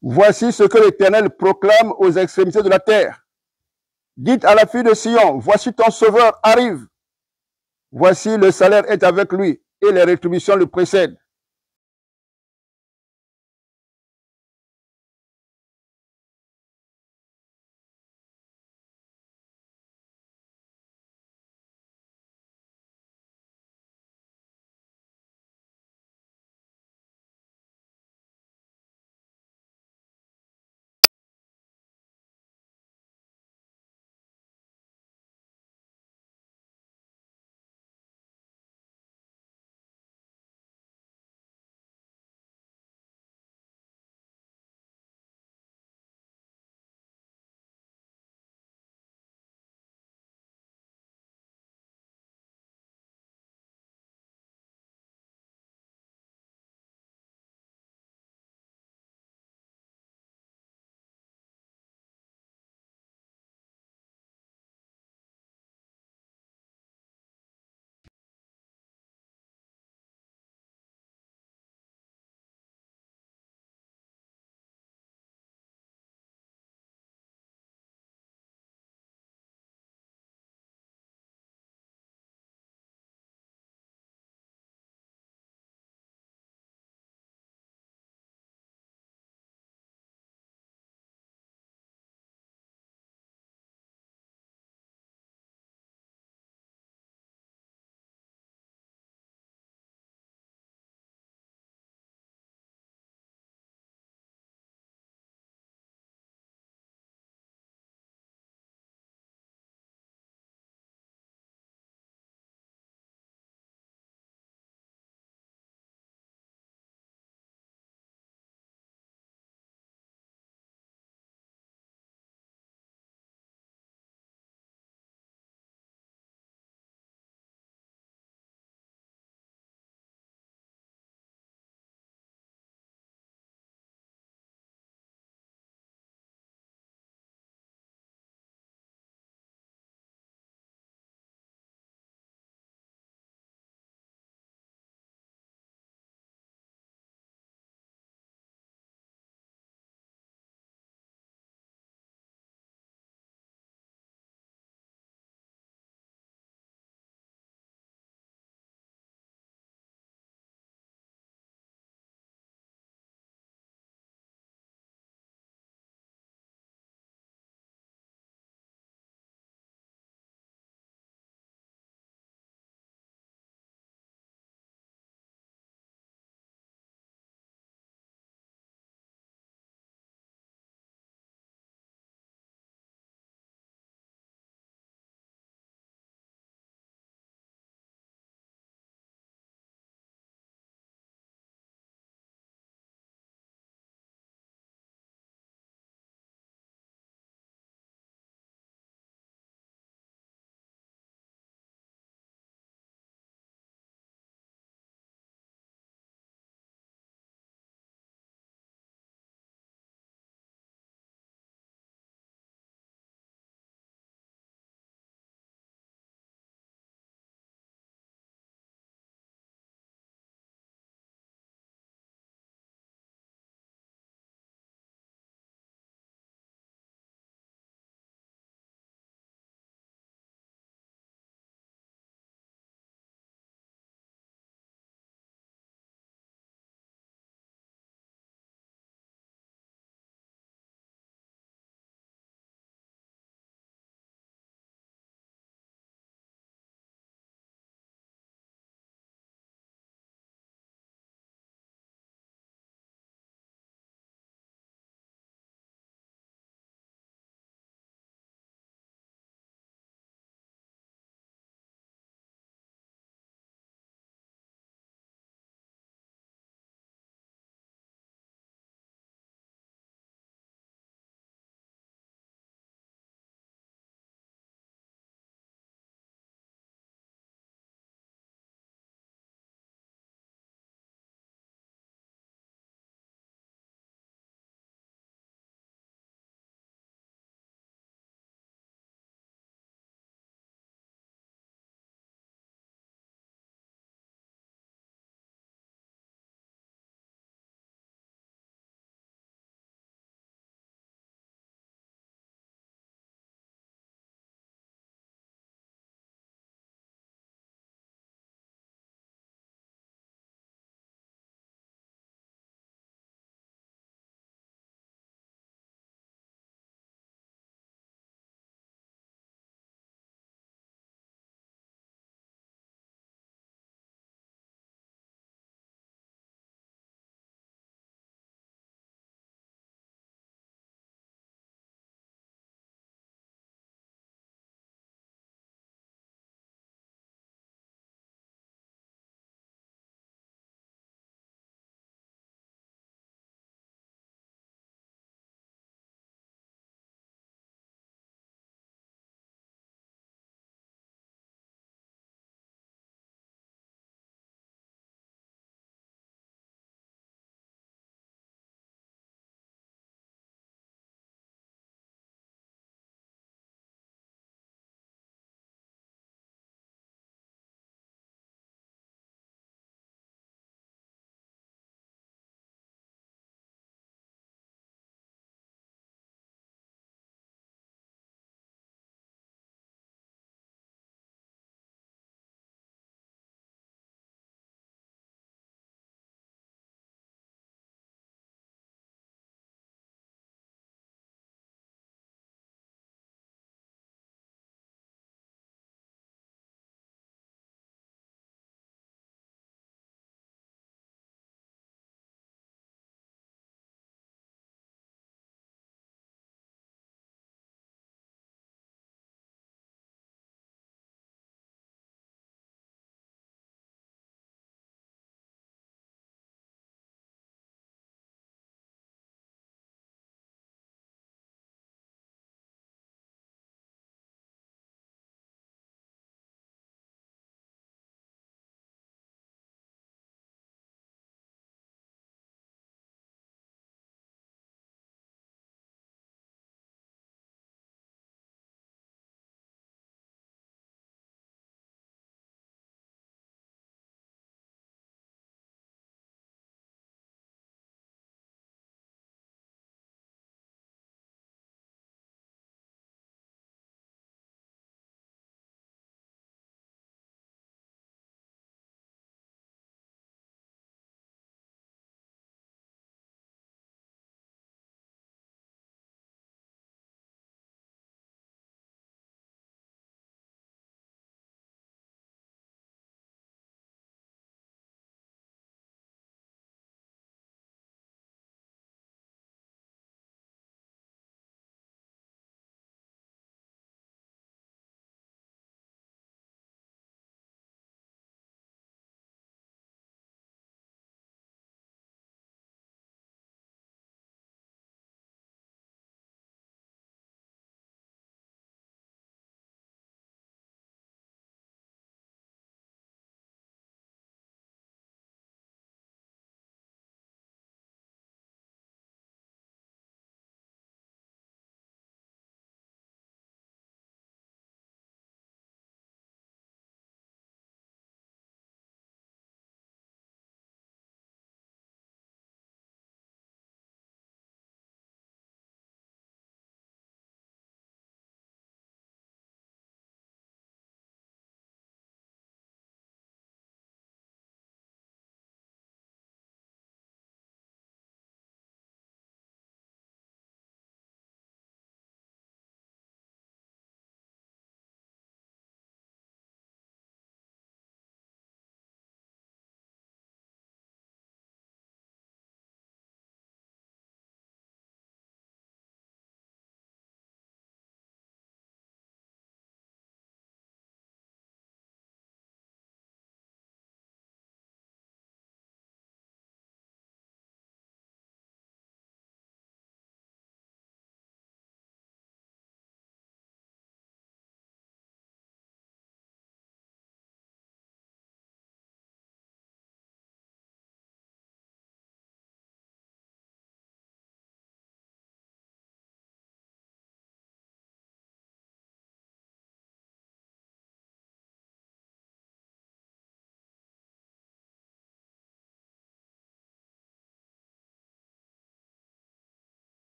Voici ce que l'Éternel proclame aux extrémités de la terre. Dites à la fille de Sion, voici ton sauveur arrive. Voici le salaire est avec lui et les rétributions le précèdent.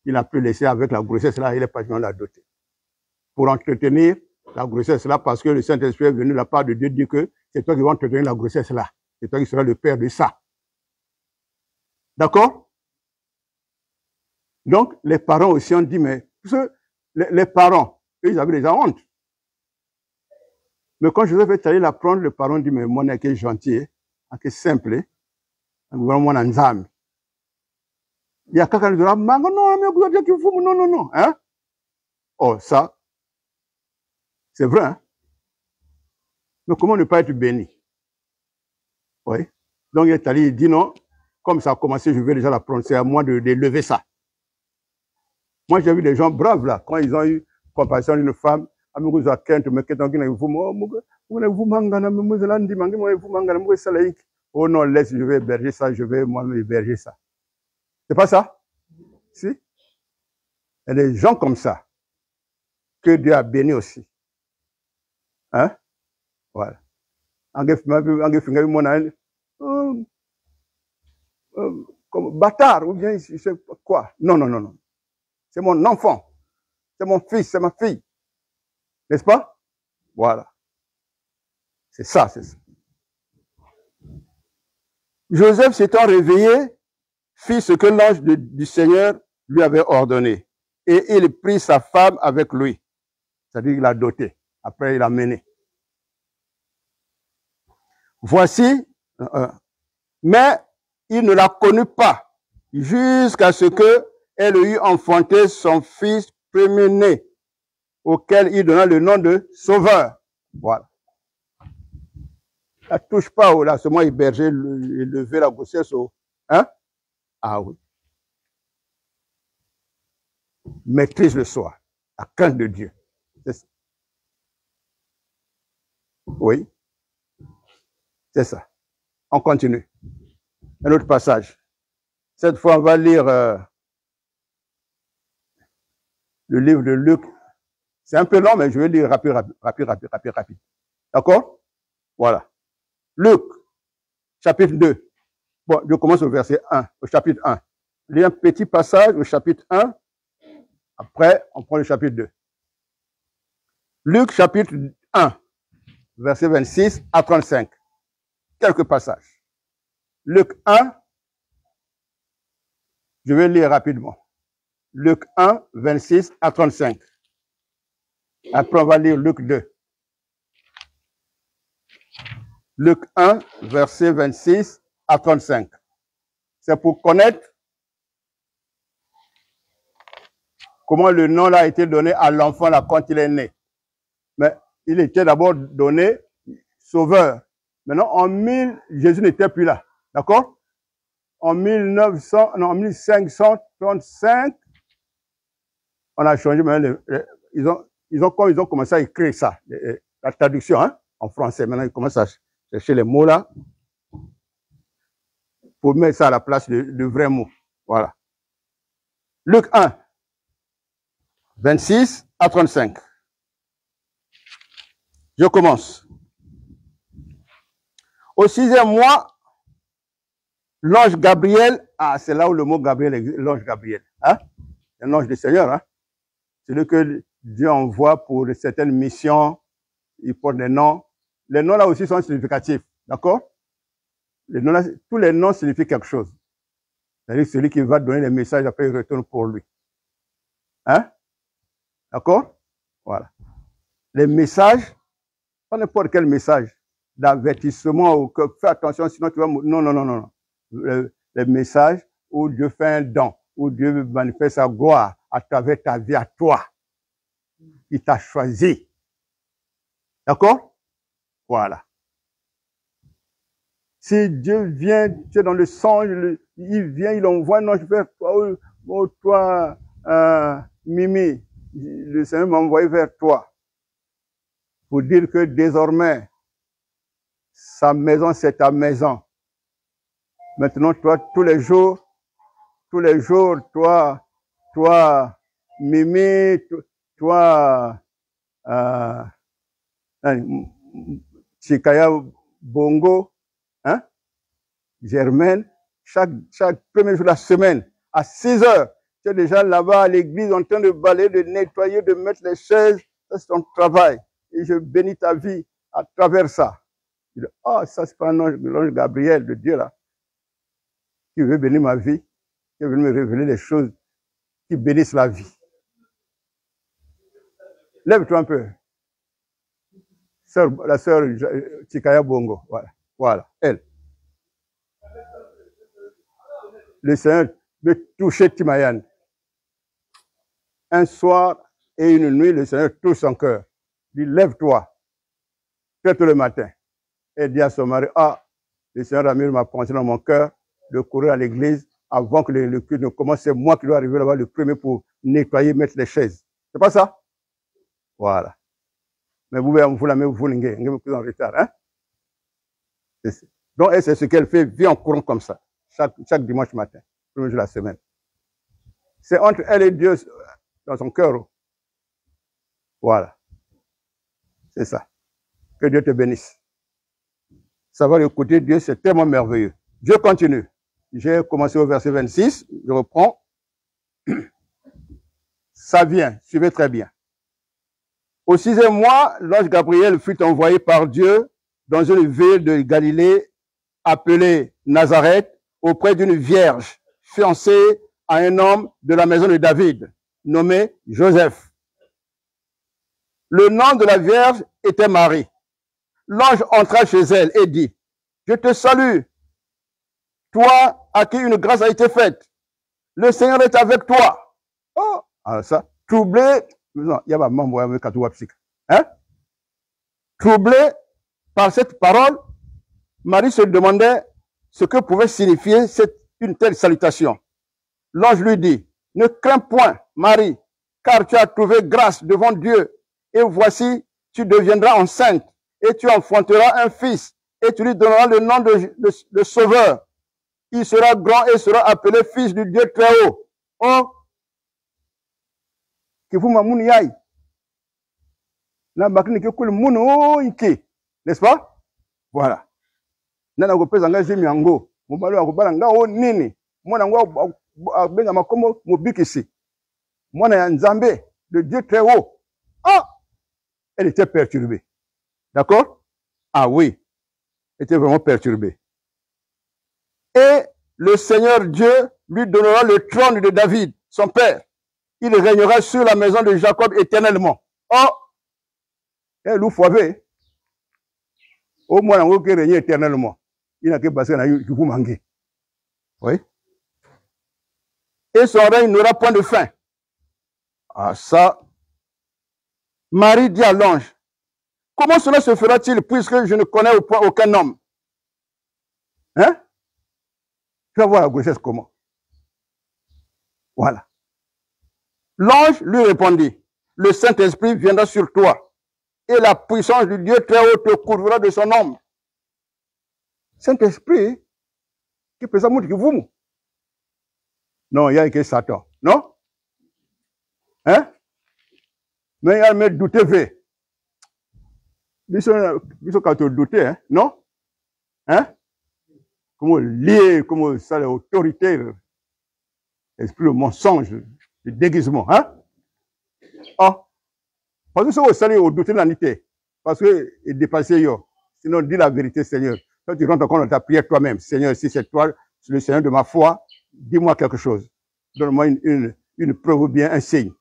il n'a plus laissé avec la grossesse là, il est parti dans la dotée. Pour entretenir la grossesse là, parce que le Saint-Esprit est venu de la part de Dieu dire que c'est toi qui vas entretenir la grossesse là. C'est toi qui seras le père de ça. D'accord? Donc, les parents aussi ont dit, mais les parents, eux, ils avaient déjà honte. Mais quand Joseph est allé la prendre, le parent dit, mais mon est gentil, est simple, mon anzami. Il y a quelqu'un qui dit, non, hein? Oh, ça, c'est vrai, hein? Mais comment ne pas être béni? Oui. Donc, il est allé, il dit, non, comme ça a commencé, je vais déjà la prendre, c'est à moi de lever ça. Moi, j'ai vu des gens braves, là, quand ils ont eu compassion d'une femme, oh non, laisse, je vais héberger ça, je vais moi-même héberger ça. C'est pas ça? Si? Il y a des gens comme ça que Dieu a béni aussi. Hein? Voilà. Comme bâtard, ou bien, je sais quoi. Non, non, non, non. C'est mon enfant. C'est mon fils, c'est ma fille. N'est-ce pas? Voilà. C'est ça, c'est ça. Joseph s'étant réveillé, fit ce que l'ange du Seigneur lui avait ordonné. Et il prit sa femme avec lui. C'est-à-dire qu'il l'a dotée. Après, il l'a menée. Voici, mais il ne la connut pas jusqu'à ce qu'elle eût enfanté son fils premier-né, auquel il donna le nom de Sauveur. Voilà. Ne touche pas là, seulement héberger, lever la grossesse au. Hein? Ah oui. Maîtrise le soir. La crainte de Dieu. C'est ça. Oui. C'est ça. On continue. Un autre passage. Cette fois, on va lire le livre de Luc. C'est un peu long, mais je vais lire rapide. D'accord? Voilà. Luc, chapitre 2. Bon, je commence au verset 1, au chapitre 1. Il y a un petit passage au chapitre 1. Après, on prend le chapitre 2. Luc, chapitre 1, verset 26 à 35. Quelques passages. Luc 1, je vais lire rapidement. Luc 1, 26 à 35. Après, on va lire Luc 2. Luc 1, verset 26 à 35. C'est pour connaître comment le nom là a été donné à l'enfant là quand il est né. Mais il était d'abord donné Sauveur. Maintenant, Jésus n'était plus là. D'accord? En 1535, on a changé. Ils ont commencé à écrire ça, la traduction hein, en français. Maintenant, ils commencent à chercher les mots là pour mettre ça à la place de vrai mot. Voilà. Luc 1, 26 à 35. Je commence. Au 6e mois, l'ange Gabriel, c'est là où le mot Gabriel existe, l'ange Gabriel, hein? C'est l'ange du Seigneur, hein? C'est le que Dieu envoie pour certaines missions, il porte des noms. Les noms là aussi sont significatifs, d'accord? Tous les noms signifient quelque chose. C'est-à-dire celui qui va donner les messages, après il retourne pour lui. Hein? D'accord? Voilà. Les messages, pas n'importe quel message d'avertissement ou que fais attention, sinon tu vas mourir. Non, non, non, non. Les messages où Dieu fait un don, où Dieu manifeste sa gloire à travers ta vie à toi. Il t'a choisi. D'accord? Voilà. Si Dieu vient, tu es dans le songe, il vient, il envoie un ange vers toi, oh toi, Mimi, le Seigneur m'a envoyé vers toi pour dire que désormais, sa maison, c'est ta maison. Maintenant, toi, tous les jours, toi, Mimi, toi, Chikaya Bongo, hein, Germaine, chaque premier jour de la semaine, à 6 heures, Tu es déjà là-bas à l'église en train de balayer, de nettoyer, de mettre les chaises. Ça, c'est ton travail. Et je bénis ta vie à travers ça. Je dis, ah, ça, c'est pas l'ange Gabriel de Dieu, là, qui veut bénir ma vie, qui veut me révéler les choses qui bénissent la vie. Lève-toi un peu. La sœur Chikaya Bongo, voilà, elle. Le Seigneur veut toucher Timayan. Un soir et une nuit, le Seigneur touche son cœur. Il dit, lève-toi, fais-toi le matin. Et dit à son mari, ah, le Seigneur Amir m'a pensé dans mon cœur de courir à l'église avant que le culte ne commence. C'est moi qui dois arriver là-bas le premier pour nettoyer, mettre les chaises. C'est pas ça? Voilà. Mais vous, vous la mettez, vous plus en retard, hein? Donc, c'est ce qu'elle fait, vit en courant comme ça, chaque dimanche matin, premier jour de la semaine. C'est entre elle et Dieu dans son cœur. Voilà. C'est ça. Que Dieu te bénisse. Savoir écouter Dieu, c'est tellement merveilleux. Dieu continue. J'ai commencé au verset 26, je reprends. Ça vient, suivez très bien. Au 6e mois, l'ange Gabriel fut envoyé par Dieu dans une ville de Galilée appelée Nazareth, auprès d'une vierge fiancée à un homme de la maison de David, nommé Joseph. Le nom de la vierge était Marie. L'ange entra chez elle et dit, « Je te salue, toi à qui une grâce a été faite. Le Seigneur est avec toi. » Oh, alors ça, troublé, non, il y a pas membre avec Katouapsik. Hein? Troublé par cette parole, Marie se demandait ce que pouvait signifier une telle salutation. L'ange lui dit, « Ne crains point, Marie, car tu as trouvé grâce devant Dieu, et voici, tu deviendras enceinte, et tu enfanteras un fils, et tu lui donneras le nom de Sauveur. Il sera grand et sera appelé fils du Dieu très haut. » Oh, que vous m'amouni aïe. N'est-ce pas? Voilà. Nana go pesa nga zemi yango. Mobalo akobala nga o nini. Mwana ngo abenga makombo mobikisi. Mwana ya Nzambe, le Dieu très haut. Ah! Elle était perturbée. D'accord? Ah oui. Elle était vraiment perturbée. Et le Seigneur Dieu lui donnera le trône de David, son père. Il régnera sur la maison de Jacob éternellement. Oh! Elle ou fouave. Au moins, on peut régner éternellement. Il n'a que passé dans le vous manquez. Oui. Et son règne n'aura point de fin. Ah, ça. Marie dit à l'ange, comment cela se fera-t-il puisque je ne connais aucun homme? Hein? Tu vas voir la grossesse comment? Voilà. L'ange lui répondit, le Saint-Esprit viendra sur toi et la puissance du Dieu très haut te couvrira de son ombre. Saint-Esprit, qui peut ça que vous? Non, il y a que Satan. Non? Hein? Mais il y a me douter fait. Ils sont quand tu douter, hein? Non? Hein? Comment lier, comment ça, l'autorité, l'esprit, le mensonge, le déguisement, hein? Ah! Parce que ça, vous savez, au douter l'anité. Parce que, il dépasse yo. Sinon, dis la vérité, Seigneur. Quand tu rentres encore dans ta prière toi-même, Seigneur, si c'est toi, c'est le Seigneur de ma foi, dis-moi quelque chose. Donne-moi une preuve ou bien un signe.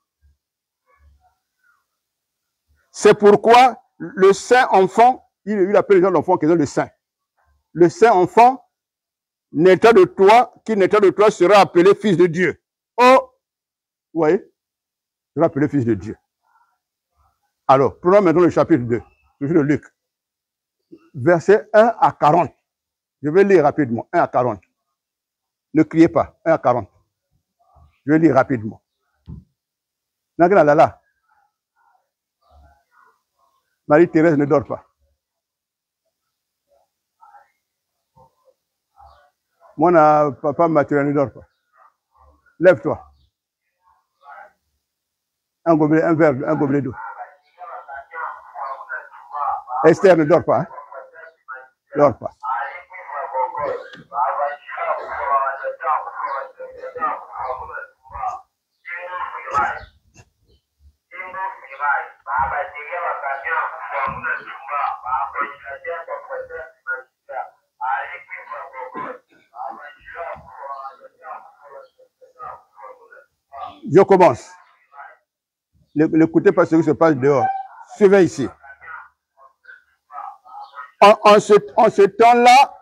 C'est pourquoi le saint enfant, il appelle les gens d'enfants qui sont le saint. Le saint enfant, naîtra de toi, qui naîtra de toi sera appelé fils de Dieu. Oh! Vous voyez? Sera appelé fils de Dieu. Alors, prenons maintenant le chapitre 2, toujours de Luc. Versets 1 à 40. Je vais lire rapidement, 1 à 40. Ne criez pas, 1 à 40. Je vais lire rapidement. Là. Marie-Thérèse ne dort pas. Mon papa Mathieu ne dort pas. Lève-toi. Un gobelet d'eau. Esther ne dort pas. Hein? Ne dort pas. Je commence. N'écoutez pas ce qui se passe dehors. Suivez ici. En ce temps-là,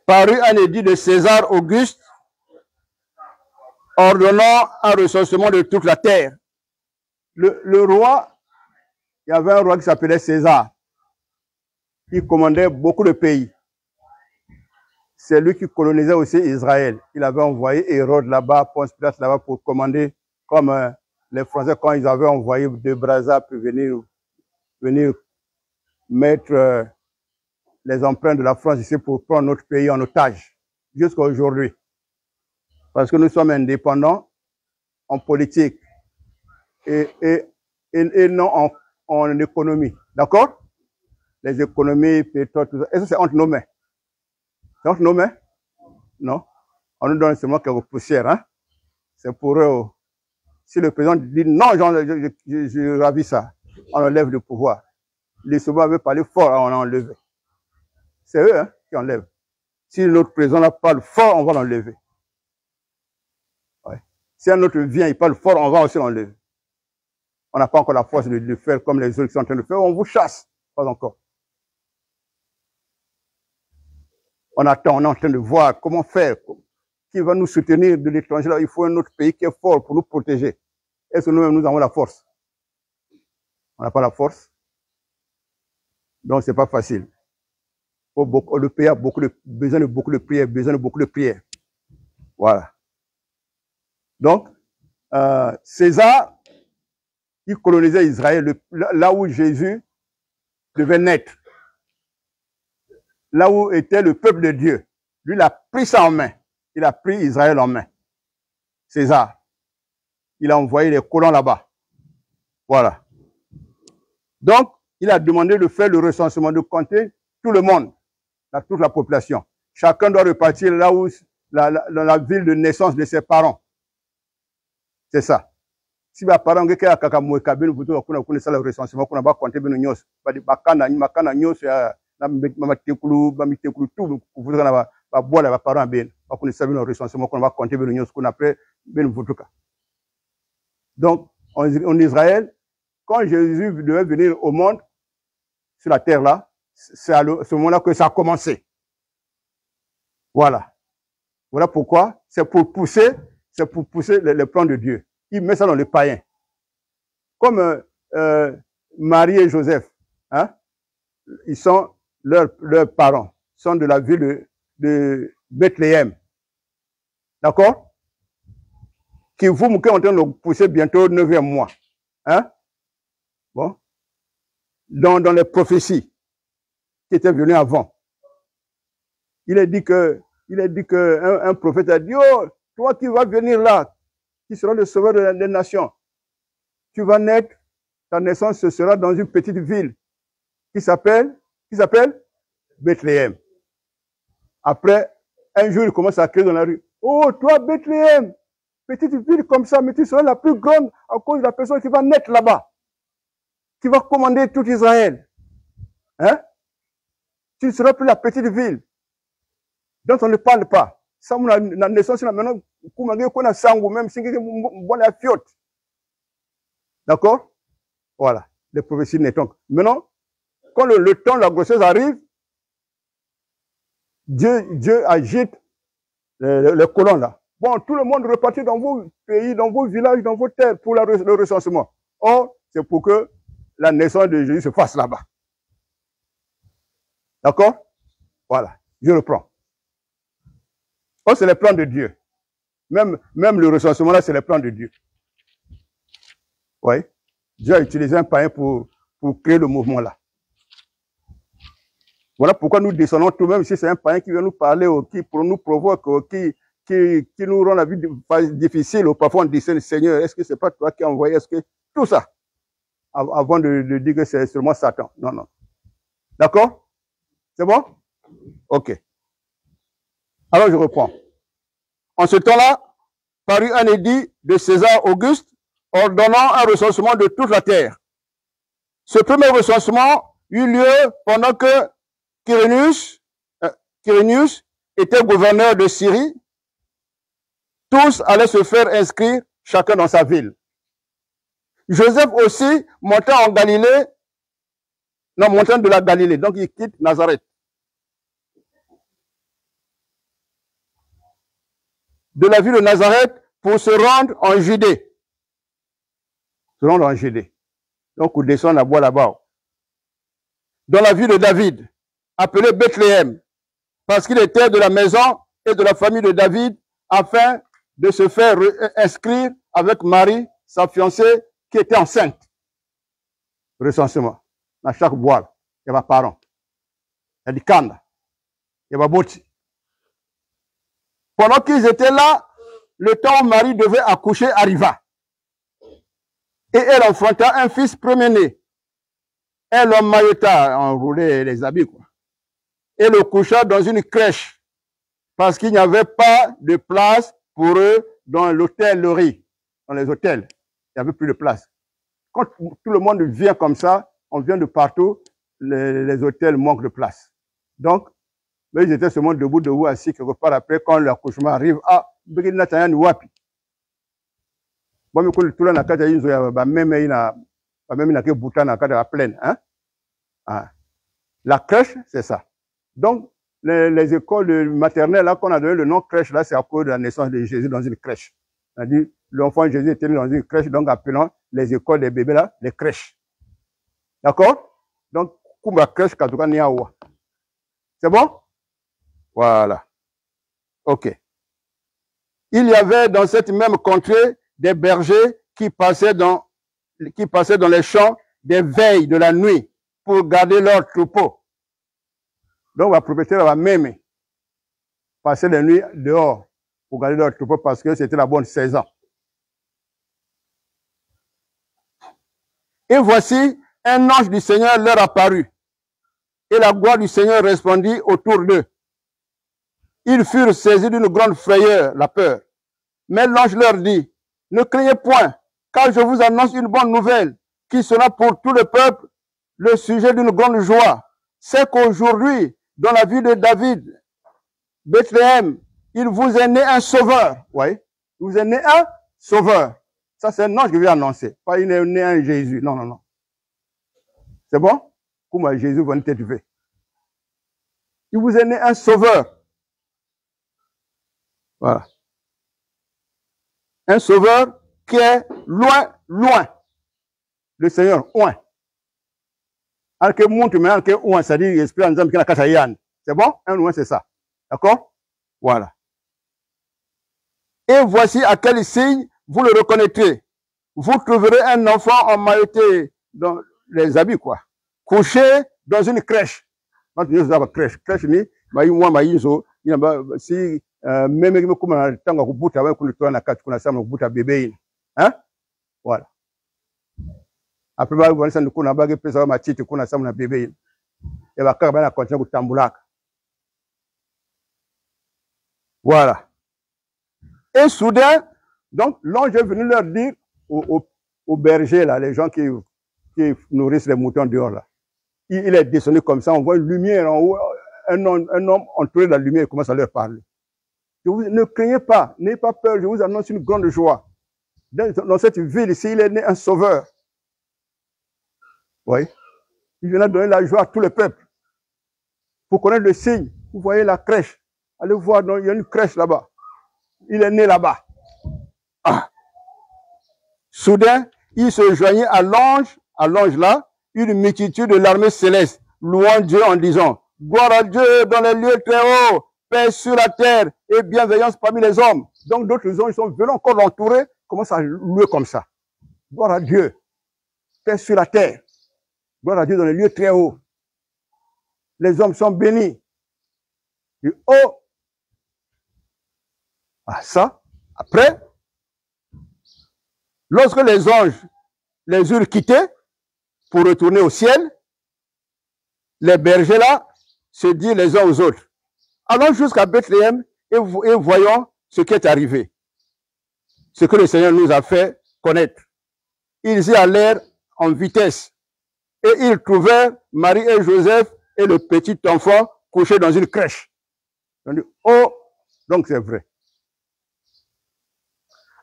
parut un édit de César Auguste ordonnant un recensement de toute la terre. Le roi, il y avait un roi qui s'appelait César. Il commandait beaucoup de pays. C'est lui qui colonisait aussi Israël. Il avait envoyé Hérode là-bas, Ponce Pilate là-bas pour commander, comme les Français, quand ils avaient envoyé de Brazza pour venir mettre les empreintes de la France ici pour prendre notre pays en otage, jusqu'à aujourd'hui. Parce que nous sommes indépendants en politique et non en économie. D'accord? Les économies, pétrole, tout ça. Et ça, c'est entre nos mains. C'est entre nos mains? Non. On nous donne seulement quelques poussières. Hein? C'est pour eux. Si le président dit non, je ravis ça, on enlève le pouvoir. Les souverains avaient parlé fort, on l'a enlevé. C'est eux qui enlèvent. Si notre président parle fort, on va l'enlever. Ouais. Si un autre vient, il parle fort, on va aussi l'enlever. On n'a pas encore la force de le faire comme les autres qui sont en train de le faire. On vous chasse. Pas encore. On attend, on est en train de voir comment faire. Qui va nous soutenir de l'étranger? Il faut un autre pays qui est fort pour nous protéger. Est-ce que nous-mêmes, nous avons la force? On n'a pas la force. Donc, c'est pas facile. Le pays a besoin de beaucoup de prières, Voilà. Donc, César, il colonisait Israël, là où Jésus devait naître. Là où était le peuple de Dieu. Lui, il a pris ça en main. Il a pris Israël en main. César. Il a envoyé les colons là-bas. Voilà. Donc, il a demandé de faire le recensement, de compter tout le monde, toute la population. Chacun doit repartir là où, dans la ville de naissance de ses parents. C'est ça. Si les parents ont été à Kakamoué, Kabine, vous connaissez ça le recensement, qu'on va compter bien nos bakana nyos, mamatekulu, tout, vous avez boire les parents bien. On connaît ça le recensement, qu'on va compter bien nos qu'on après bien vutuka. Donc, en Israël, quand Jésus devait venir au monde, sur la terre là, c'est à ce moment-là que ça a commencé. Voilà. Voilà pourquoi. C'est pour pousser les plans de Dieu. Il met ça dans les païens. Comme Marie et Joseph, hein, ils sont leurs parents, sont de la ville de Bethléem. D'accord? Qui vous est en train de pousser bientôt 9e mois. Hein? Bon. Dans les prophéties qui étaient venues avant. Il a dit que un prophète a dit, oh, toi qui vas venir là, qui sera le sauveur des nations, tu vas naître, ta naissance ce sera dans une petite ville qui s'appelle Bethléem. Après, un jour, il commence à crier dans la rue, oh, toi, Bethléem, petite ville comme ça, mais tu seras la plus grande à cause de la personne qui va naître là-bas, qui va commander tout Israël. Hein? Tu ne seras plus la petite ville dont on ne parle pas. Ça, la naissance, maintenant, même si on a fiotte. D'accord? Voilà. Les prophéties naissent. Maintenant, quand le temps de la grossesse arrive, Dieu agite les colons là. Bon, tout le monde repartit dans vos pays, dans vos villages, dans vos terres pour le recensement. Or, c'est pour que la naissance de Jésus se fasse là-bas. D'accord? Voilà. Je reprends. Oh, c'est le plan de Dieu. Même le recensement là, c'est le plan de Dieu. Oui. Dieu a utilisé un païen pour créer le mouvement là. Voilà pourquoi nous descendons tout même si c'est un païen qui vient nous parler, qui nous provoque, qui nous rend la vie difficile, ou parfois on dit, Seigneur, est-ce que c'est pas toi qui as envoyé, est-ce que tout ça, avant de dire que c'est seulement Satan. Non, non. D'accord? C'est bon? Ok. Alors je reprends. En ce temps-là, parut un édit de César Auguste ordonnant un recensement de toute la terre. Ce premier recensement eut lieu pendant que Quirinius était gouverneur de Syrie. Tous allaient se faire inscrire, chacun dans sa ville. Joseph aussi montant en Galilée, non, montant de la Galilée, donc il quitte Nazareth. De la ville de Nazareth pour se rendre en Judée. Se rendre en Judée. Donc, on descend à bois là-bas. Dans la ville de David, appelée Bethléem, parce qu'il était de la maison et de la famille de David, afin de se faire inscrire avec Marie, sa fiancée, qui était enceinte. Recensement. Dans chaque bois, il y a des parents. Il y a des cannes. Il y a des boutis. Pendant qu'ils étaient là, le temps où Marie devait accoucher arriva. Et elle enfanta un fils premier-né. Elle emmaillota, enroulait les habits, quoi. Et le coucha dans une crèche, parce qu'il n'y avait pas de place pour eux dans l'hôtellerie, dans les hôtels. Il n'y avait plus de place. Quand tout le monde vient comme ça, on vient de partout, les hôtels manquent de place. Donc, mais ils étaient seulement debout, assis quelque part après, quand l'accouchement arrive, ah, begin na tayani wapi. Bon, mais quand tout le monde a kata yinzo ya ba même ina ke bouta na kata pleine, hein. Ah. La crèche, c'est ça. Donc, les écoles maternelles, là, qu'on a donné le nom crèche, là, c'est à cause de la naissance de Jésus dans une crèche. C'est-à-dire, l'enfant Jésus était né dans une crèche, donc appelons les écoles des bébés, là, les crèches. D'accord? Donc, Kumba crèche, Katuka Niawa. C'est bon? Voilà. OK. Il y avait dans cette même contrée des bergers qui passaient dans les champs des veilles de la nuit pour garder leurs troupeaux. Donc, la propriétaire va même passer la nuit dehors pour garder leurs troupeaux parce que c'était la bonne saison. Et voici, un ange du Seigneur leur apparut. Et la gloire du Seigneur répandit autour d'eux. Ils furent saisis d'une grande frayeur, la peur. Mais l'ange leur dit, ne craignez point, car je vous annonce une bonne nouvelle, qui sera pour tout le peuple le sujet d'une grande joie. C'est qu'aujourd'hui, dans la ville de David, Bethléem, il vous est né un sauveur. Oui, il vous est né un sauveur. Ça, c'est un ange qui vient annoncer. Pas il est né un Jésus. Non, non, non. C'est bon? Comment Jésus va nous élever? Il vous est né un sauveur. Voilà. Un sauveur qui est loin, loin. Le Seigneur, loin. C'est bon? Un loin, c'est ça. D'accord? Voilà. Et voici à quel signe vous le reconnaîtrez. Vous trouverez un enfant emmailloté dans les habits, quoi. Couché dans une crèche. Crèche, si même comme tanga kubuta wa kulitoa na kati kuna sama kubuta bebe hein, voilà. Après ba wanisa kuna bage pesa wa matiti kuna sama na bebe et ba kaka bana continue kutambulaka. Voilà. Et soudain, donc l'ange est venu leur dire aux bergers là, les gens qui nourrissent les moutons dehors là. Il est descendu comme ça, on voit une lumière en haut, un homme entouré de la lumière, il commence à leur parler. Ne craignez pas, n'ayez pas peur, je vous annonce une grande joie. Dans cette ville ici, il est né un sauveur. Oui. Il vient donner la joie à tout le peuple. Pour connaître le signe, vous voyez la crèche. Allez voir, il y a une crèche là-bas. Il est né là-bas. Ah. Soudain, il se joignit à l'ange là, une multitude de l'armée céleste, louant Dieu en disant, gloire à Dieu dans les lieux très hauts, paix sur la terre et bienveillance parmi les hommes. Donc d'autres anges sont venus encore l'entourer, commencent à louer comme ça. Gloire à Dieu, paix sur la terre, gloire à Dieu dans les lieux très hauts. Les hommes sont bénis. Et oh, ah ça, après, lorsque les anges les eurent quittés pour retourner au ciel, les bergers là se disent les uns aux autres, allons jusqu'à Bethléem et voyons ce qui est arrivé. Ce que le Seigneur nous a fait connaître. Ils y allèrent en vitesse Et ils trouvèrent Marie et Joseph et le petit enfant couchés dans une crèche. On dit, oh, donc c'est vrai.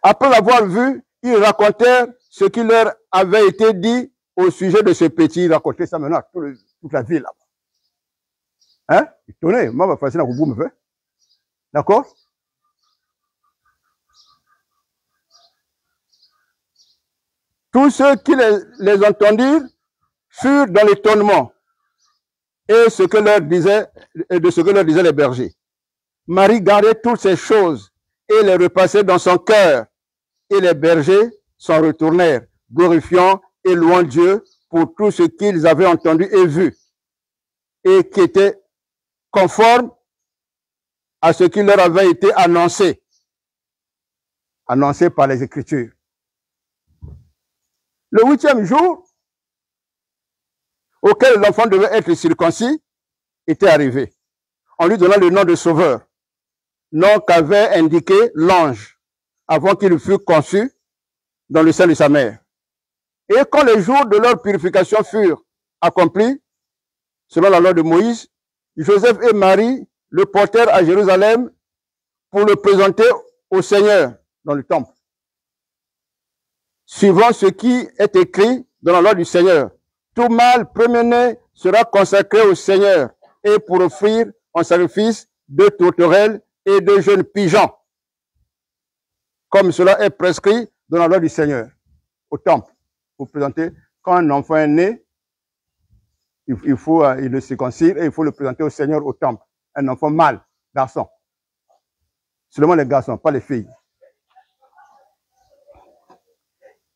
Après l'avoir vu, ils racontèrent ce qui leur avait été dit au sujet de ce petit. Ils racontaient ça maintenant à toute la ville là-bas. Hein? Étonné, moi, je vais faire ça, me fait. D'accord? Tous ceux qui les entendirent furent dans l'étonnement et de ce que leur disaient les bergers. Marie gardait toutes ces choses et les repassait dans son cœur. Et les bergers s'en retournèrent, glorifiant et louant Dieu pour tout ce qu'ils avaient entendu et vu, et qui était conforme à ce qui leur avait été annoncé par les Écritures. Le 8e jour, auquel l'enfant devait être circoncis, était arrivé. On lui donna le nom de Sauveur, nom qu'avait indiqué l'ange avant qu'il fût conçu dans le sein de sa mère. Et quand les jours de leur purification furent accomplis, selon la loi de Moïse, Joseph et Marie le portèrent à Jérusalem pour le présenter au Seigneur dans le temple. Suivant ce qui est écrit dans la loi du Seigneur, tout mâle premier-né sera consacré au Seigneur et pour offrir en sacrifice 2 tourterelles et 2 jeunes pigeons, comme cela est prescrit dans la loi du Seigneur, au temple. Pour présenter, quand un enfant est né, il le circoncire et il faut le présenter au Seigneur au temple. Un enfant mâle, garçon. Seulement les garçons, pas les filles.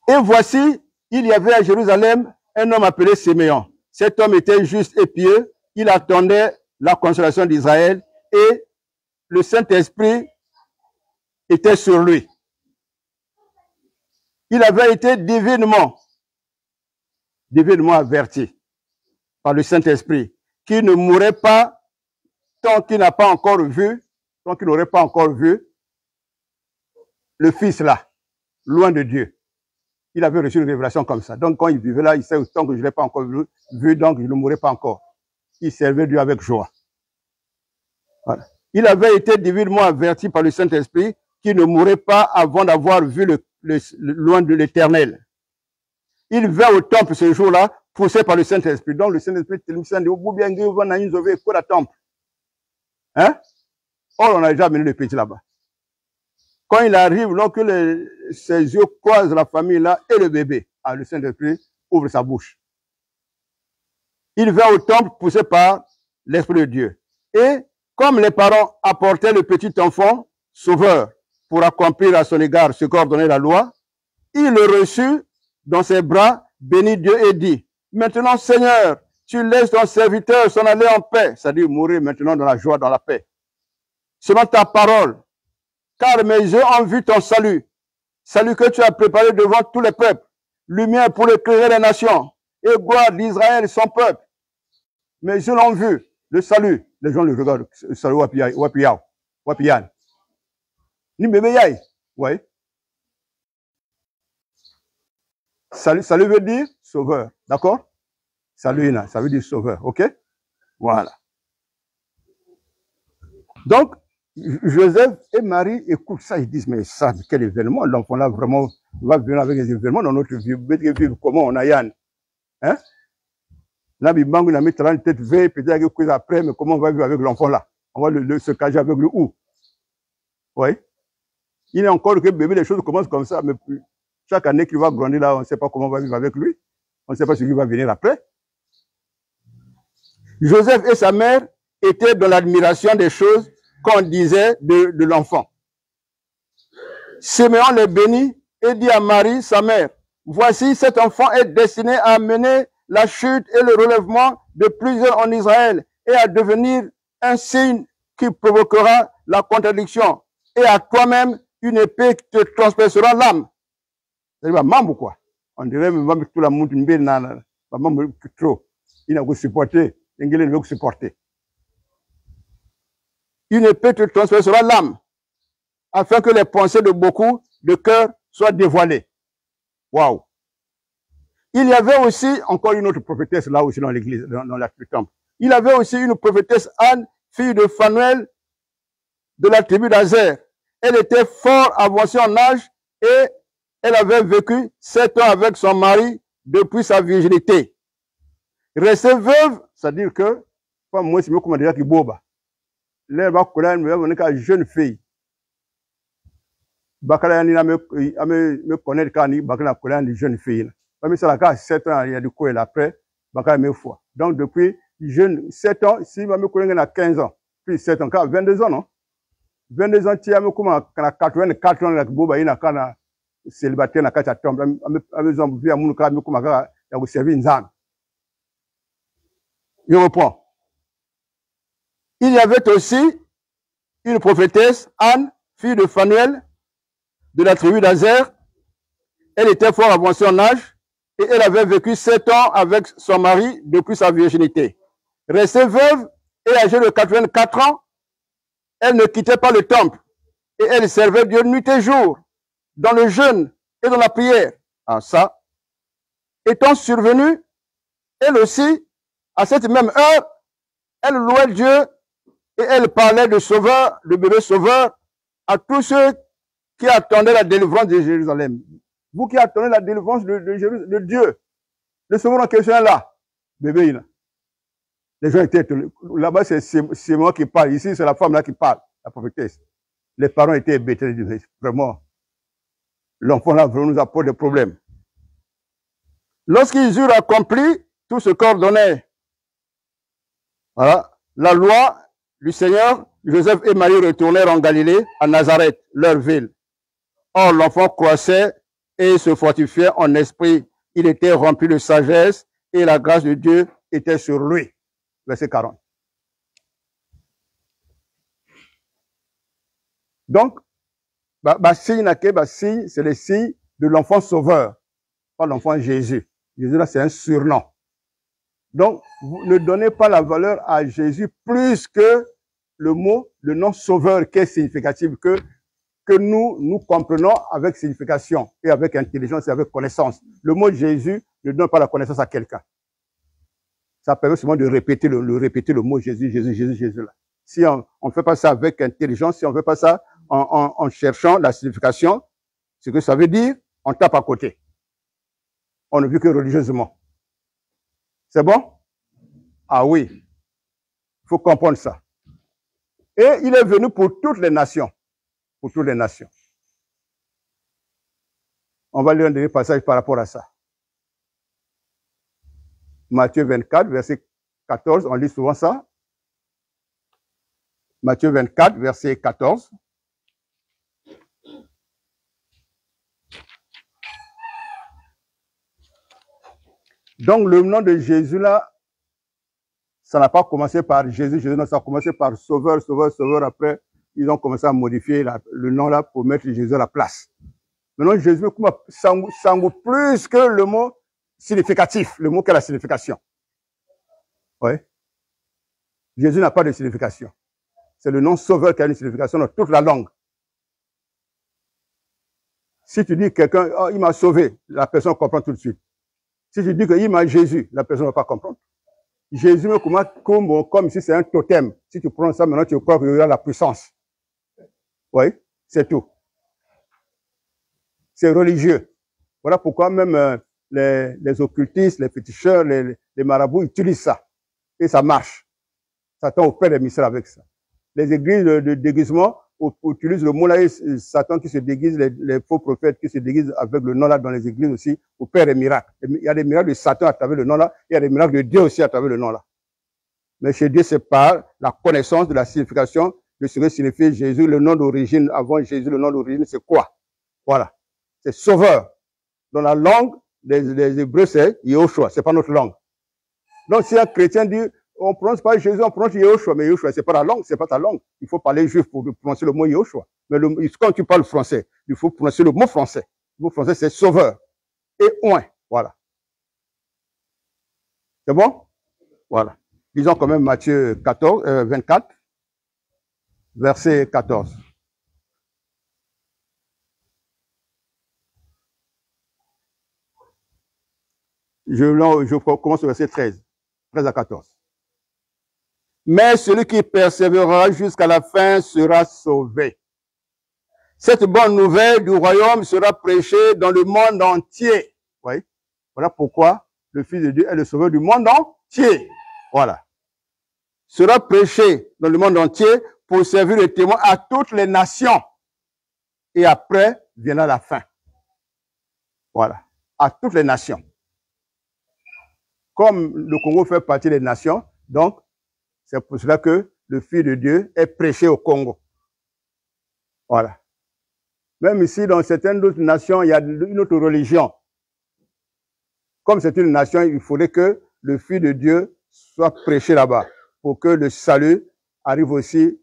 Et voici, il y avait à Jérusalem un homme appelé Siméon. Cet homme était juste et pieux. Il attendait la consolation d'Israël et le Saint-Esprit était sur lui. Il avait été divinement averti par le Saint-Esprit qu'il ne mourrait pas tant qu'il n'a pas encore vu, tant qu'il n'aurait pas encore vu le Fils là, loin de Dieu. Il avait reçu une révélation comme ça. Donc quand il vivait là, il sait tant que je ne l'ai pas encore vu, donc je ne mourrai pas encore. Il servait Dieu avec joie. Voilà. Il avait été divinement averti par le Saint-Esprit qu'il ne mourrait pas avant d'avoir vu loin de l'Éternel. Il vint au temple ce jour-là, poussé par le Saint-Esprit. Donc le Saint-Esprit dit, temple. Hein? Or, on a déjà amené le petit là-bas. Quand il arrive, lorsque ses yeux croisent la famille là et le bébé, le Saint-Esprit ouvre sa bouche. Il vint au temple poussé par l'Esprit de Dieu. Et comme les parents apportaient le petit enfant, sauveur, pour accomplir à son égard ce qu'ordonnait la loi, il le reçut dans ses bras, bénit Dieu et dit, maintenant Seigneur, tu laisses ton serviteur s'en aller en paix, c'est-à-dire mourir maintenant dans la joie, dans la paix, selon ta parole, car mes yeux ont vu ton salut, salut que tu as préparé devant tous les peuples, lumière pour éclairer les nations, et gloire d'Israël, son peuple. Mes yeux l'ont vu, le salut, les gens le regardent, salut wapiyan. Ni bébé yaï, ouais. Salut veut dire sauveur, d'accord? Salut, ça veut dire sauveur, ok? Voilà. Donc, Joseph et Marie écoutent ça, ils disent, mais ça, quel événement? L'enfant là, vraiment, va venir avec des événements dans notre vie. Vivre comment on a Yann? Hein? Là, il manque, il a mis 30 têtes veille, peut-être que après, mais comment on va vivre avec l'enfant là? On va se cacher avec lui où? Oui. Il est encore que bébé, les choses commencent comme ça, mais chaque année qu'il va grandir là, on ne sait pas comment on va vivre avec lui. On ne sait pas ce qui va venir après. Joseph et sa mère étaient dans l'admiration des choses qu'on disait de l'enfant. Siméon les bénit et dit à Marie, sa mère, voici cet enfant est destiné à amener la chute et le relèvement de plusieurs en Israël et à devenir un signe qui provoquera la contradiction. Et à toi-même, une épée qui te transpercera l'âme. C'est-à-dire, maman, quoi. On dirait, même tout la monde, une belle nana, maman, trop. Il n'a pas supporté. Il n'a pas supporté. Une épée te transpercera l'âme, afin que les pensées de beaucoup de cœurs soient dévoilées. Waouh! Il y avait aussi encore une autre prophétesse là aussi dans l'église, dans le temple. Il y avait aussi une prophétesse Anne, fille de Phanuel, de la tribu d'Azer. Elle était fort avancée en âge et elle avait vécu 7 ans avec son mari depuis sa virginité. Restée veuve, c'est-à-dire que, pas moi, c'est mieux comment dire qu'il boba. Là, elle va connaître une jeune fille. Bakala ni me connaître quand ni bakala connaître une jeune fille. Même ça là 7 ans il y a du quoi après bakala me foi. Donc depuis jeune 7 ans si me connaître à 15 ans puis 7 ans 22 ans non. 22 ans tu as me comment kana 84 ans la boba ina kana célibataire na kata tombe ame zombo via munu ka me comment ya ku servir nzana. Je reprends. Il y avait aussi une prophétesse Anne, fille de Phanuel, de la tribu d'Azer. Elle était fort avancée en âge et elle avait vécu 7 ans avec son mari depuis sa virginité. Restée veuve et âgée de 84 ans, elle ne quittait pas le temple et elle servait Dieu nuit et jour dans le jeûne et dans la prière. Ah, ça, étant survenue, elle aussi, à cette même heure, elle louait Dieu et elle parlait de sauveur, de bébé sauveur, à tous ceux qui attendaient la délivrance de Jérusalem. Vous qui attendez la délivrance de Dieu, le sauveur en question est là, bébé là. Les gens étaient là-bas, c'est moi qui parle. Ici, c'est la femme là qui parle, la prophétesse. Les parents étaient hébétés, vraiment. L'enfant là nous apporte des problèmes. Lorsqu'ils eurent accompli tout ce qu'ordonnait voilà, la loi du Seigneur, Joseph et Marie retournèrent en Galilée, à Nazareth, leur ville. Or, l'enfant croissait et se fortifiait en esprit. Il était rempli de sagesse et la grâce de Dieu était sur lui. Verset 40. Donc, signe, c'est le signe de l'enfant sauveur, pas l'enfant Jésus. Jésus là, c'est un surnom. Donc, vous ne donnez pas la valeur à Jésus plus que le mot, le nom sauveur qui est significatif, que nous comprenons avec signification et avec intelligence et avec connaissance. Le mot Jésus ne donne pas la connaissance à quelqu'un. Ça permet seulement de répéter le mot Jésus, Jésus, Jésus, Jésus là. Si on ne fait pas ça avec intelligence, si on ne fait pas ça en cherchant la signification, ce que ça veut dire, on tape à côté. On ne vit que religieusement. C'est bon? Ah oui. Il faut comprendre ça. Et il est venu pour toutes les nations. Pour toutes les nations. On va lire un dernier passage par rapport à ça. Matthieu 24, verset 14, on lit souvent ça. Matthieu 24, verset 14. Donc, le nom de Jésus, là, ça n'a pas commencé par Jésus, non, ça a commencé par Sauveur, Sauveur, Sauveur. Après, ils ont commencé à modifier le nom là pour mettre Jésus à la place. Maintenant, Jésus s'engoue plus que le mot significatif, le mot qui a la signification. Oui. Jésus n'a pas de signification. C'est le nom Sauveur qui a une signification dans toute la langue. Si tu dis quelqu'un, oh, il m'a sauvé, la personne comprend tout de suite. Si tu dis qu'il m'a Jésus, la personne ne va pas comprendre. Jésus, comme si c'est un totem. Si tu prends ça, maintenant tu crois qu'il y a la puissance. Oui, c'est tout. C'est religieux. Voilà pourquoi même les occultistes, les féticheurs, les marabouts utilisent ça. Et ça marche. Satan opère des mystères avec ça. Les églises de déguisement utilisent le mot là, Satan qui se déguise, les faux prophètes qui se déguisent avec le nom là dans les églises aussi, opèrent des miracles. Il y a des miracles de Satan à travers le nom là, et il y a des miracles de Dieu aussi à travers le nom là. Mais chez Dieu, c'est par la connaissance de la signification de ce que signifie Jésus, le nom d'origine. Avant Jésus, le nom d'origine, c'est quoi? Voilà. C'est sauveur. Dans la langue des Hébreux, c'est Yehoshua. C'est pas notre langue. Donc, si un chrétien dit, on prononce pas Jésus, on prononce Yehoshua, mais Yehoshua, c'est pas la langue, c'est pas ta langue. Il faut parler juif pour prononcer le mot Yehoshua. Mais quand tu parles français, il faut prononcer le mot français. Le mot français, c'est sauveur. Et oint. Voilà. C'est bon? Voilà. Disons quand même Matthieu 24, verset 14. Je commence au verset 13 à 14. Mais celui qui persévérera jusqu'à la fin sera sauvé. Cette bonne nouvelle du royaume sera prêchée dans le monde entier. Oui. Voilà pourquoi le Fils de Dieu est le sauveur du monde entier. Voilà. Sera prêché dans le monde entier pour servir de témoin à toutes les nations. Et après viendra la fin. Voilà. À toutes les nations. Comme le Congo fait partie des nations, donc c'est pour cela que le Fils de Dieu est prêché au Congo. Voilà. Même ici, dans certaines autres nations, il y a une autre religion. Comme c'est une nation, il faudrait que le Fils de Dieu soit prêché là-bas pour que le salut arrive aussi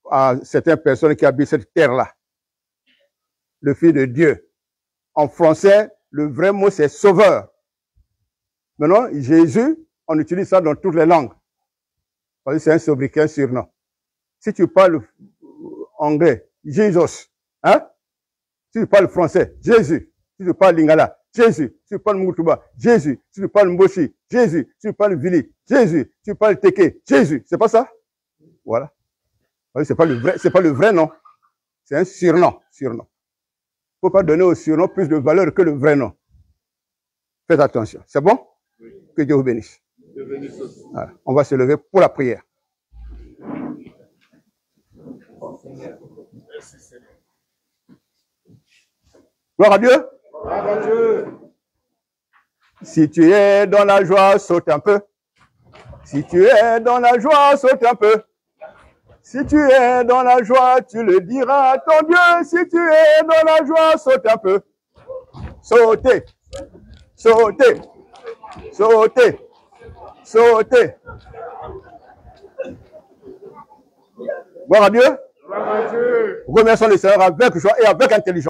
à certaines personnes qui habitent cette terre-là. Le Fils de Dieu. En français, le vrai mot, c'est sauveur. Maintenant, Jésus, on utilise ça dans toutes les langues. Parce que c'est un sobriquet surnom. Si tu parles anglais, Jesus. Hein? Si tu parles français, Jésus. Si tu parles lingala, Jésus. Si tu parles Mutuba, Jésus. Si tu parles Mboshi, Jésus. Si tu parles Vili, Jésus. Si tu parles Teke, Jésus. C'est pas ça? Voilà. C'est pas le vrai nom. C'est un surnom. Faut pas donner au surnom plus de valeur que le vrai nom. Faites attention. C'est bon? Que Dieu vous bénisse. Voilà. On va se lever pour la prière. Gloire à Dieu. Gloire à Dieu. Si tu es dans la joie, saute un peu. Si tu es dans la joie, saute un peu. Si tu es dans la joie, tu le diras à ton Dieu. Si tu es dans la joie, saute un peu. Sautez. Sautez. Sautez. Sautez. Gloire à Dieu. Gloire à Dieu. Remercions le Seigneur avec joie et avec intelligence.